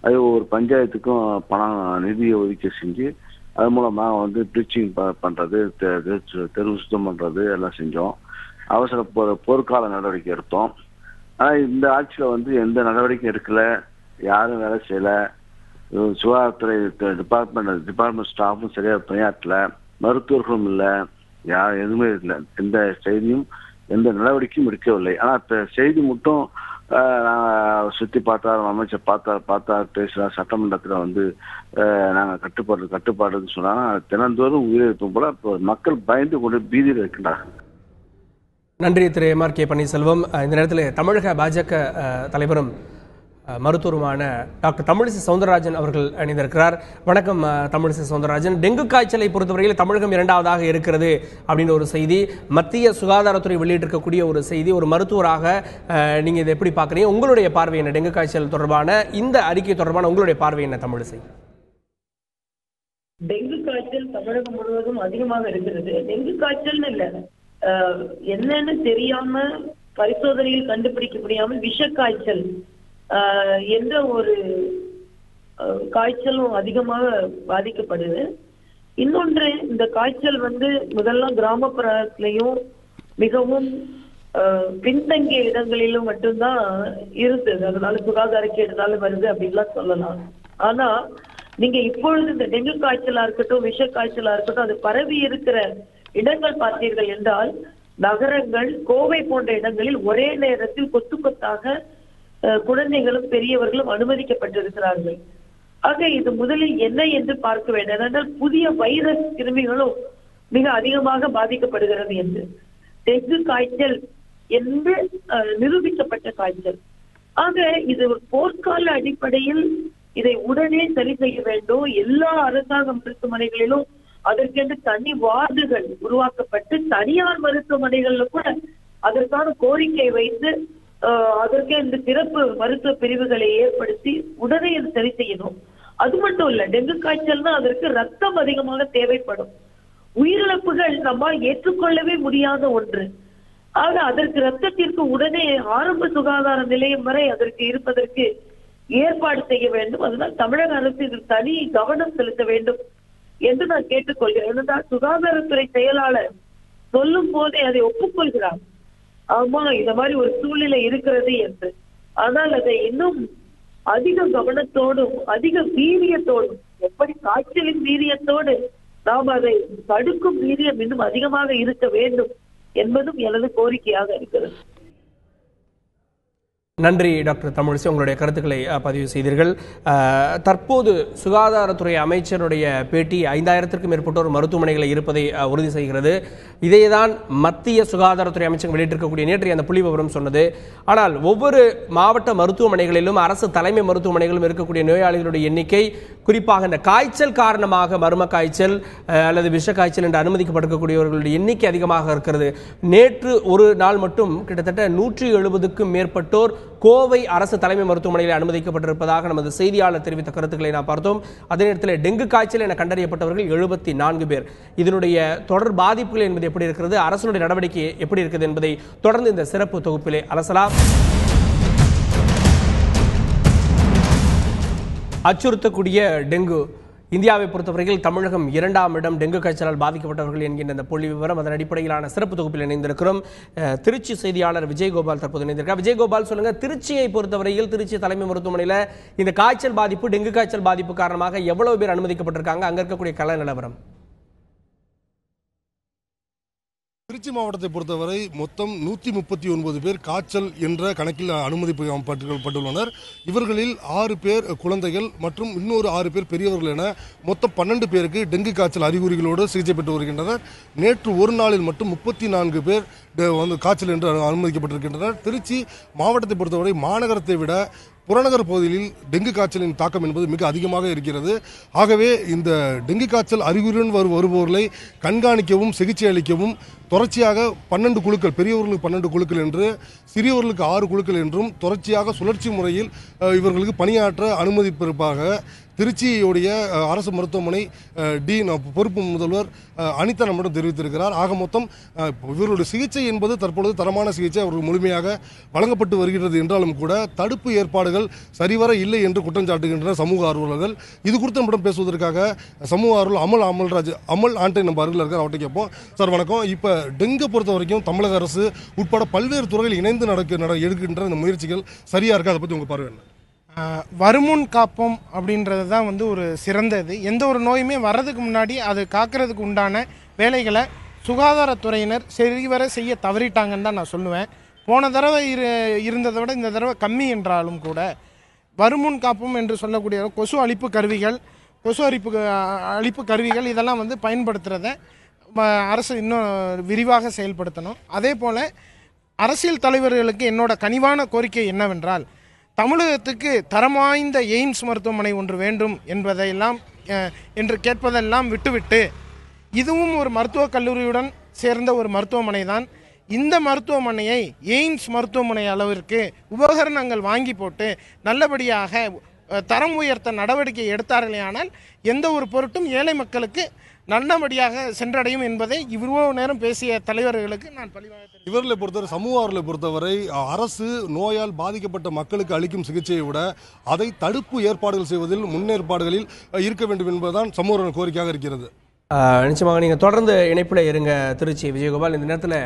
அது ஒரு பஞ்சாயத்துக்கும் பணம் நிதியை ஒதுக்கி செஞ்சு அது மூலமாக வந்து ப்ளீச்சிங் பண்ணுறது, தெரு சுத்தம் பண்ணுறது எல்லாம் செஞ்சோம். அவசர போர்க்கால நடவடிக்கை எடுத்தோம். ஆனால் இந்த ஆட்சியில் வந்து எந்த நடவடிக்கையும் எடுக்கலை, யாரும் வேலை செய்யலை. சுகாதாரத்துறை டிபார்ட்மெண்ட் ஸ்டாஃபும் சரியாக பணியாற்றல, மருத்துவர்களும் இல்லை, எதுவுமே இல்லை. எந்த செய்தியும் எந்த நடவடிக்கையும் எடுக்கவில்லை. ஆனால் இப்போ செய்தி மட்டும் சுற்றி பார்த்தார், அமைச்சர் பார்த்தார் பேசுகிறார், சட்டமன்றத்தில் வந்து நாங்கள் கட்டுப்பாடுன்னு சொன்னாங்க. தினந்தோறும் உயிரிழப்பும் போல இப்போ மக்கள் பயந்து கொண்டு பீதியில் இருக்கின்றார்கள். நன்றி திரு MRK பன்னீர்செல்வம். இந்த நேரத்தில் தமிழக பாஜக தலைவரும் மருத்துவருமான டாக்டர் தமிழிசை சவுந்தரராஜன் அவர்கள் இணைந்திருக்கிறார். வணக்கம் தமிழிசை சவுந்தரராஜன். டெங்கு காய்ச்சலை பொறுத்தவரையில் தமிழகம் 2ஆவதாக இருக்கிறது அப்படின்ற ஒரு செய்தி மத்திய சுகாதாரத்துறை வெளியிட்டிருக்கக்கூடிய ஒரு செய்தி. ஒரு மருத்துவராக நீங்க இதை எப்படி பார்க்குறீங்க? உங்களுடைய பார்வை என்ன? டெங்கு காய்ச்சல் தொடர்பான இந்த அறிக்கை தொடர்பான உங்களுடைய பார்வை என்ன தமிழிசை? டெங்கு காய்ச்சல் தமிழகம் முழுவதும் அதிகமாக இருக்கிறது. டெங்கு காய்ச்சல்னு இல்ல, என்னன்னு தெரியாம பரிசோதனையில் கண்டுபிடிக்க முடியாமல் விஷ காய்ச்சல் என்ற ஒரு காய்ச்சலும் அதிகமாக பாதிக்கப்படுது. இன்னொன்று, இந்த காய்ச்சல் வந்து முதல்லாம் கிராமப்புறத்திலையும் மிகவும் பின்தங்கிய இடங்களிலும் மட்டும்தான் இருந்தது. அதனால சுகாதார கேடுனால வருது அப்படின்லாம் சொல்லலாம். ஆனா நீங்க இப்பொழுது இந்த டெங்கு காய்ச்சலா இருக்கட்டும், விஷ காய்ச்சலா இருக்கட்டும், அது பரவி இருக்கிற இடங்கள் பார்த்தீர்கள் என்றால் நகரங்கள், கோவை போன்ற இடங்களில் ஒரே நேரத்தில் கொத்து கொத்தாக குழந்தைகளும் பெரியவர்களும் அனுமதிக்கப்பட்டிருக்கிறார்கள். ஆக இது முதலில் என்ன என்று பார்க்க வேண்டும். ஏனென்றால் புதிய வைரஸ் கிருமிகளும் மிக அதிகமாக பாதிக்கப்படுகிறது என்று டெங்கு காய்ச்சல் என்று நிரூபிக்கப்பட்ட காய்ச்சல். ஆக இது போர்க்கால அடிப்படையில் இதை உடனே சரி செய்ய வேண்டும். எல்லா அரசாங்க மருத்துவமனைகளிலும் அதற்கென்று தனி வார்டுகள் உருவாக்கப்பட்டு தனியார் மருத்துவமனைகள்ல கூட அதற்கான கோரிக்கை வைத்து அதற்கே இந்த சிறப்பு மருத்துவ பிரிவுகளை ஏற்படுத்தி உடனே இது சரி செய்யணும். அது மட்டும் இல்ல, டெங்கு காய்ச்சல்னா அதற்கு ரத்தம் அதிகமாக தேவைப்படும். உயிரிழப்புகள் நம்மால் ஏற்றுக்கொள்ளவே முடியாத ஒன்று. ஆக அதற்கு ரத்தத்திற்கு உடனே ஆரம்ப சுகாதார நிலையம் வரை அதற்கு இருப்பதற்கு ஏற்பாடு செய்ய வேண்டும். அதனால் தமிழக அரசு இதில் தனி கவனம் செலுத்த வேண்டும் என்று நான் கேட்டுக்கொள்கிறேன். ஏனென்றால் சுகாதாரத்துறை செயலாளர் சொல்லும் போதே அதை ஒப்புக்கொள்கிறார். ஆமா, இந்த மாதிரி ஒரு சூழ்நிலை இருக்கிறது என்று. ஆனால் அதை இன்னும் அதிக கவனத்தோடும் அதிக வீரியத்தோடும், எப்படி காய்ச்சலின் வீரியத்தோடு நாம் அதை தடுக்கும் வீரியம் இன்னும் அதிகமாக இருக்க வேண்டும் என்பதும் எனது கோரிக்கையாக இருக்கிறது. நன்றி டாக்டர் தமிழிசை, உங்களுடைய கருத்துக்களை பதிவு செய்தீர்கள். தற்போது சுகாதாரத்துறை அமைச்சருடைய பேட்டி 5000க்கும் மேற்பட்டோர் மருத்துவமனைகளை இருப்பதை உறுதி செய்கிறது. இதைதான் மத்திய சுகாதாரத்துறை அமைச்சகம் வெளியிட்டிருக்கக்கூடிய நேற்றைய அந்த புள்ளி விவரம் சொன்னது. ஆனால் ஒவ்வொரு மாவட்ட மருத்துவமனைகளிலும் அரசு தலைமை மருத்துவமனைகளிலும் இருக்கக்கூடிய நோயாளிகளுடைய எண்ணிக்கை, குறிப்பாக இந்த காய்ச்சல் காரணமாக மர்ம காய்ச்சல் அல்லது விஷ காய்ச்சல் என்று அனுமதிக்கப்பட்டிருக்கக்கூடியவர்களுடைய எண்ணிக்கை அதிகமாக இருக்கிறது. நேற்று ஒரு நாள் மட்டும் கிட்டத்தட்ட 170க்கும் மேற்பட்டோர் கோவை அரசு தலைமை மருத்துவமனையில் அனுமதிக்கப்பட்டிருப்பதாக நமது செய்தியாளர் தெரிவித்த கருத்துக்களை நாம் பார்த்தோம். அதே நேரத்தில் டெங்கு காய்ச்சல் என கண்டறியப்பட்டவர்கள் 74 பேர். இதனுடைய தொடர் பாதிப்புகள் என்பது எப்படி இருக்கிறது, அரசுடைய நடவடிக்கை எப்படி இருக்கிறது என்பதை தொடர்ந்து இந்த சிறப்பு தொகுப்பிலே அலசலாம். அச்சுறுத்தக்கூடிய டெங்கு இந்தியாவை பொறுத்தவரையில் தமிழகம் 2ஆம் இடம் டெங்கு காய்ச்சலால் பாதிக்கப்பட்டவர்கள் என்கின்ற இந்த புள்ளி விவரம், அதன் அடிப்படையிலான சிறப்பு தொகுப்பில் இணைந்திருக்கிறோம். திருச்சி செய்தியாளர் விஜயகோபால் தற்போது இணைந்திருக்கிறார். விஜயகோபால், சொல்லுங்க, திருச்சியை பொறுத்தவரையில் திருச்சி தலைமை மருத்துவமனையில் இந்த காய்ச்சல் பாதிப்பு, டெங்கு காய்ச்சல் பாதிப்பு காரணமாக எவ்வளவு பேர் அனுமதிக்கப்பட்டிருக்காங்க? அங்க இருக்கக்கூடிய கள நிலவரம். திருச்சி மாவட்டத்தை பொறுத்தவரை மொத்தம் 139 பேர் காய்ச்சல் என்ற கணக்கில் அனுமதிக்கப்பட்டுள்ளனர். இவர்களில் 6 பேர் குழந்தைகள் மற்றும் இன்னொரு 6 பேர் பெரியவர்கள் என மொத்தம் 12 பேருக்கு டெங்கு காய்ச்சல் அறிகுறிகளோடு சிகிச்சை பெற்று வருகின்றனர். நேற்று ஒரு நாளில் மட்டும் 34 பேர் காய்ச்சல் என்று அனுமதிக்கப்பட்டிருக்கின்றனர். திருச்சி மாவட்டத்தை பொறுத்தவரை மாநகரத்தை விட புறநகர் பகுதியில் டெங்கு காய்ச்சலின் தாக்கம் என்பது மிக அதிகமாக இருக்கிறது. ஆகவே இந்த டெங்கு காய்ச்சல் அறிகுறியுடன் வருபவர்களை கண்காணிக்கவும் சிகிச்சை அளிக்கவும் தொடர்ச்சியாக 12 குழுக்கள், பெரியவர்களுக்கு 12 குழுக்கள் என்று சிறியவர்களுக்கு 6 குழுக்கள் என்றும் தொடர்ச்சியாக சுழற்சி முறையில் இவர்களுக்கு பணியாற்ற அனுமதிப்பிருப்பாக திருச்சியுடைய அரசு மருத்துவமனை டீன் பொறுப்பு முதல்வர் அனிதா நம்மிடம் தெரிவித்திருக்கிறார். ஆக மொத்தம் இவர்களுடைய சிகிச்சை என்பது தற்பொழுது தரமான சிகிச்சை அவர்கள் முழுமையாக வழங்கப்பட்டு வருகிறது என்றாலும் கூட தடுப்பு ஏற்பாடுகள் சரிவர இல்லை என்று குற்றம் சாட்டுகின்றனர் சமூக ஆர்வலர்கள். இது குறித்து நம்மிடம் பேசுவதற்காக சமூக ஆர்வலர் அமல் ஆண்டை நம்ம அருகில் இருக்கார். அவர்கிட்ட கேட்போம். சார் வணக்கம். இப்போ டெங்கு பொறுத்த வரைக்கும் தமிழக அரசு உட்பட பல்வேறு துறைகள் இணைந்து எடுக்கின்ற இந்த முயற்சிகள் சரியா இருக்கா? அதை பற்றி உங்கள் பார்வை என்ன? வருமுன் காப்போம் அப்படின்றது தான் ஒரு சிறந்தது. எந்த ஒரு நோயுமே வர்றதுக்கு முன்னாடி அது காக்கிறதுக்கு உண்டான வேலைகளை சுகாதாரத்துறையினர் சரிவர செய்ய தவறிட்டாங்கன்னு தான் நான் சொல்லுவேன். போன தடவை இருந்ததை விட இந்த தடவை கம்மி என்றாலும் கூட வருமுன் காப்போம் என்று சொல்லக்கூடிய கொசு அழிப்பு கருவிகள் இதெல்லாம் பயன்படுத்துகிறத அரசு இன்னும் விரிவாக செயல்படுத்தணும். அதே போல் அரசியல் தலைவர்களுக்கு என்னோட கனிவான கோரிக்கை என்னவென்றால், தமிழகத்துக்கு தரம் வாய்ந்த எய்ம்ஸ் மருத்துவமனை ஒன்று வேண்டும் என்று கேட்பதெல்லாம் விட்டுவிட்டு இதுவும் ஒரு மருத்துவக் கல்லூரியுடன் சேர்ந்த ஒரு மருத்துவமனை தான். இந்த மருத்துவமனையை எய்ம்ஸ் மருத்துவமனை அளவிற்கு உபகரணங்கள் வாங்கி போட்டு நல்லபடியாக தரம் உயர்த்த நடவடிக்கை எடுத்தார்களேயானால் எந்த ஒரு பொருட்டும் ஏழை மக்களுக்கு நல்லபடியாக சென்றடையும் என்பதை இவ்வளவு நேரம் பேசிய தலைவர்களுக்கு நான் பழிவாக. இவர்களை பொறுத்தவரை, சமூக ஆர்வலை பொறுத்தவரை, அரசு நோயால் பாதிக்கப்பட்ட மக்களுக்கு அளிக்கும் சிகிச்சையை விட அதை தடுப்பு ஏற்பாடுகள் செய்வதில் முன்னேற்பாடுகளில் இருக்க வேண்டும் என்பதுதான் சமூக கோரிக்கையாக இருக்கிறது. நிச்சயமாக நீங்கள் தொடர்ந்து இணைப்பில் இருங்க திருச்சி விஜயகோபால். இந்த நேரத்தில்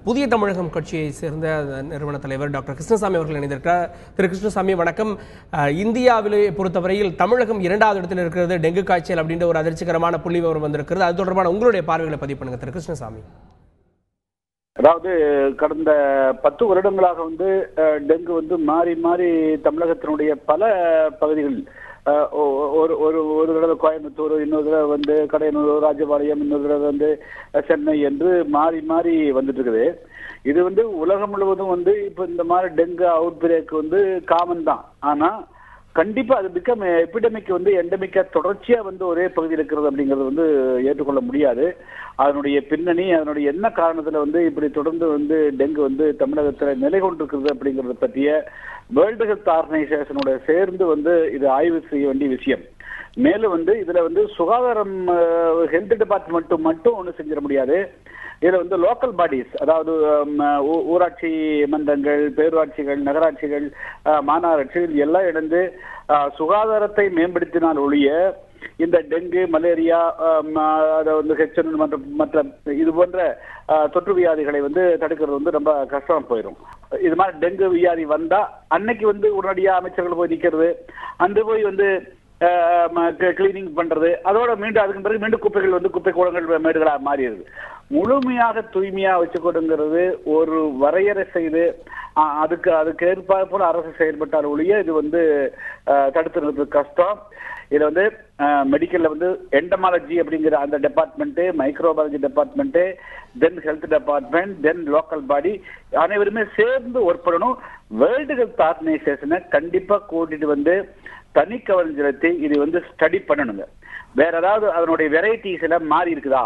புதிய தமிழகம் கட்சியை சேர்ந்த நிறுவன தலைவர் டாக்டர் கிருஷ்ணசாமி அவர்கள் இணைந்திருக்கிறார். திரு கிருஷ்ணசாமி வணக்கம். இந்தியாவிலே பொறுத்தவரையில் தமிழகம் 2வது இடத்தில் இருக்கிறது டெங்கு காய்ச்சல் அப்படின்ற ஒரு அதிர்ச்சிகரமான புள்ளி விவரம் வந்திருக்கிறது. அது தொடர்பான உங்களுடைய பார்வைகளை பதிவு பண்ணுங்க திரு கிருஷ்ணசாமி. அதாவது கடந்த 10 வருடங்களாக டெங்கு மாறி மாறி தமிழகத்தினுடைய பல பகுதிகள், ஒரு தடவை கோயம்புத்தூர், இன்னொரு தடவை கடையனூர், ராஜபாளையம், இன்னொரு தடவை சென்னை என்று மாறி மாறி வந்துட்டு இருக்குது. இது உலகம் முழுவதும் இப்ப இந்த மாதிரி டெங்கு அவுட் பிரேக் காமன் தான். ஆனா கண்டிப்பா அது பிகம் எபிடமிக் எண்டமிக்கா தொடர்ச்சியா ஒரே பகுதியில் இருக்கிறது அப்படிங்கிறது ஏற்றுக்கொள்ள முடியாது. அதனுடைய பின்னணி, அதனுடைய என்ன காரணத்துல இப்படி தொடர்ந்து டெங்கு தமிழகத்துல நிலை கொண்டிருக்கிறது அப்படிங்கறத பற்றிய வேர்ல்டு ஹெல்த் ஆர்கனைசேஷனோட சேர்ந்து இது ஆய்வு செய்ய வேண்டிய விஷயம். மேலும் இதுல சுகாதாரம் ஹெல்த் டிபார்ட்மெண்ட் மட்டும் ஒன்றும் செஞ்சிட முடியாது. இதுல லோக்கல் பாடிஸ், அதாவது ஊராட்சி மன்றங்கள், பேரூராட்சிகள், நகராட்சிகள், மாநகராட்சிகள் எல்லாம் இணைந்து சுகாதாரத்தை மேம்படுத்தினால் ஒழிய இந்த டெங்கு, மலேரியா, ஹெச்என் மற்ற இது போன்ற தொற்று வியாதிகளை தடுக்கிறது ரொம்ப கஷ்டமா போயிடும். இது மாதிரி டெங்கு வியாதி வந்தா அன்னைக்கு உடனடியா அமைச்சர்கள் போய் நிக்கிறது, அந்த போய் கிளீனிங் பண்றது, அதோட மீண்டும் அதுக்கு பிறகு மீண்டும் குப்பைகள் குப்பை கூடங்கள் மேடுகளா மாறிடுது. முழுமையாக தூய்மையா வச்சுக்கொடுங்கிறது ஒரு வரையறை செய்து அதுக்கு ஏற்பாடு போல அரசு செயல்பட்டால் ஒழிய இது தடுத்து நிறுத்துறது கஷ்டம். இதுல மெடிக்கல்ல எண்டமாலஜி அப்படிங்கிற அந்த department, microbiology department, then health department, then local body அனைவருமே சேர்ந்து ஒர்க் பண்ணணும். வேர்ல்டு ஹெல்த் ஆர்கனைசேஷனை கண்டிப்பா கூட்டிட்டு தனி கவனம் செலுத்தி இது ஸ்டடி பண்ணணுங்க. வேற ஏதாவது அதனுடைய வெரைட்டிஸ் எல்லாம் மாறி இருக்குதா,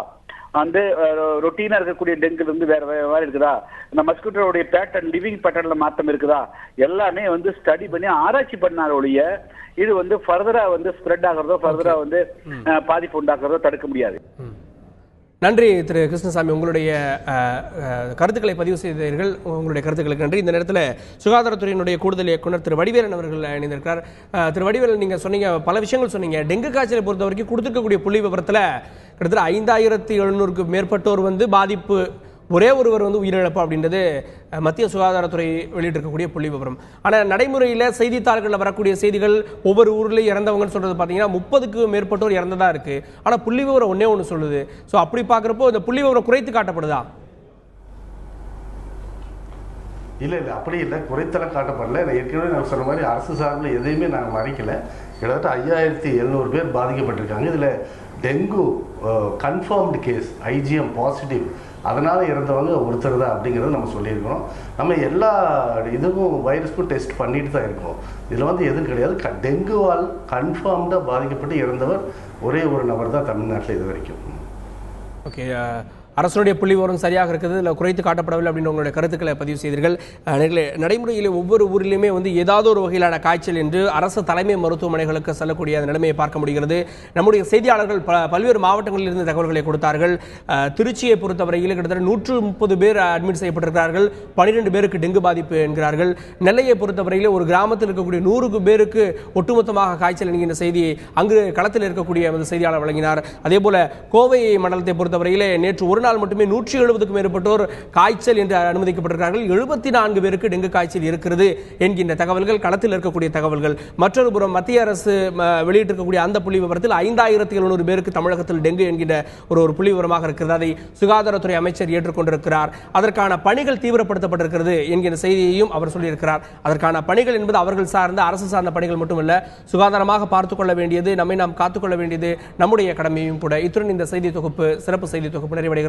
ரொட்டீனா இருக்கக்கூடிய டெங்கு வேற வேற இருக்குதா, இந்த மஸ்கிட்டோடைய பேட்டர்ன், லிவிங் பேட்டர்ன்ல மாற்றம் இருக்குதா, எல்லாமே ஸ்டடி பண்ணி ஆராய்ச்சி பண்ணாத ஒழிய இது ஃபர்தரா ஸ்ப்ரெட் ஆகிறதோ, ஃபர்தரா பாதிப்பு உண்டாக்குறதோ தடுக்க முடியாது. நன்றி திரு கிருஷ்ணசாமி, உங்களுடைய கருத்துக்களை பதிவு செய்தீர்கள். உங்களுடைய கருத்துக்களுக்கு நன்றி. இந்த நேரத்தில் சுகாதாரத்துறையினுடைய கூடுதல் இயக்குனர் திரு வடிவேலன் அவர்கள் இணைந்திருக்கிறார். திரு வடிவேலன், நீங்கள் சொன்னீங்க, பல விஷயங்கள் சொன்னீங்க. டெங்கு காய்ச்சலை பொறுத்த வரைக்கும் கொடுத்துருக்கக்கூடிய புள்ளி விவரத்தில் கிட்டத்தட்ட 5700க்கு மேற்பட்டோர் பாதிப்பு, ஒரே ஒருவர் உயிரிழப்பு அப்படின்றது மத்திய சுகாதாரத்துறை வெளியிட்டிருக்கக்கூடிய புள்ளி விவரம். ஆனால் நடைமுறையில் செய்தித்தாள்களில் வரக்கூடிய செய்திகள் ஒவ்வொரு ஊர்லேயும் இறந்தவங்கன்னு சொல்றது பார்த்தீங்கன்னா 30க்கு மேற்பட்டோர் இறந்ததா இருக்கு. ஆனால் புள்ளி விவரம் ஒன்னே சொல்லுது. ஸோ அப்படி பார்க்குறப்போ இந்த புள்ளி விவரம் குறைத்து காட்டப்படுதா? இல்லை, அப்படி இல்லை, குறைத்தெல்லாம் காட்டப்படல. ஏற்கனவே நான் சொன்ன மாதிரி அரசு சார்பில் எதையுமே நாங்கள் மறைக்கல. கிட்டத்தட்ட 5700 பேர் பாதிக்கப்பட்டிருக்காங்க. இதில் dengue confirmed case, IGM positive, அதனால் இறந்தவங்க ஒருத்தர் தான் அப்படிங்கிறத நம்ம சொல்லியிருக்கிறோம். நம்ம எல்லா இதுக்கும் வைரஸ்க்கும் டெஸ்ட் பண்ணிட்டு தான் இருக்கோம். இதில் எதுவும் கிடையாது. டெங்குவால் கன்ஃபார்ம்டாக பாதிக்கப்பட்டு இறந்தவர் ஒரே ஒரு நபர் தான் தமிழ்நாட்டில் இது வரைக்கும். ஓகே, அரசுடைய புள்ளி விவரம் சரியாக இருக்குது, இல்லை குறைத்து காட்டப்படவில்லை அப்படின்னு உங்களுடைய கருத்துக்களை பதிவு செய்தீர்கள். நடைமுறையில் ஒவ்வொரு ஊரிலுமே ஏதாவது ஒரு வகையிலான காய்ச்சல் என்று அரசு தலைமை மருத்துவமனைகளுக்கு செல்லக்கூடிய அந்த நிலைமையை பார்க்க முடிகிறது. நம்முடைய செய்தியாளர்கள் பல்வேறு மாவட்டங்களில் இருந்து தகவல்களை கொடுத்தார்கள். திருச்சியை பொறுத்தவரையில் கிட்டத்தட்ட 130 பேர் அட்மிட் செய்யப்பட்டிருக்கிறார்கள். 12 பேருக்கு டெங்கு பாதிப்பு என்கிறார்கள். நெல்லையை பொறுத்தவரையில் ஒரு கிராமத்தில் இருக்கக்கூடிய 100 பேருக்கு ஒட்டுமொத்தமாக காய்ச்சல் என்கின்ற செய்தியை அங்கு களத்தில் இருக்கக்கூடிய செய்தியாளர் வழங்கினார். அதே போல கோவை மண்டலத்தை பொறுத்தவரையில் நேற்று ஒரு நாள் மட்டுமே 170க்கும் மேற்பட்டோர் காய்ச்சல் என்று அனுமதிக்கப்பட்டிருக்கிறார்கள். 74 பேருக்கு டெங்கு காய்ச்சல் இருக்கிறது என்கின்ற தகவல்கள் களத்தில் இருக்கக்கூடிய தகவல்கள். மற்றொரு புறம் மத்திய அரசு வெளியிட்டிருக்கக்கூடிய அந்த புள்ளி விவரத்தில் 5700 பேருக்கு தமிழகத்தில் டெங்கு என்கின்ற ஒரு புள்ளி விவரமாக இருக்கிறது. அதை சுகாதாரத்துறை அமைச்சர் ஏற்றுக்கொண்டிருக்கிறார். அதற்கான பணிகள் தீவிரப்படுத்தப்பட்டிருக்கிறது என்கிற செய்தியையும் அவர் சொல்லியிருக்கிறார். அதற்கான பணிகள் என்பது அவர்கள் சார்ந்த அரசு சார்ந்த பணிகள் மட்டுமல்ல, சுகாதாரமாக பார்த்துக் கொள்ள வேண்டியது, நம்மை நாம் காத்துக்கொள்ள வேண்டியது நம்முடைய கடமையும் கூட. இத்துடன் இந்த செய்தி தொகுப்பு, சிறப்பு செய்தி தொகுப்பு நிறைவடைகிறது.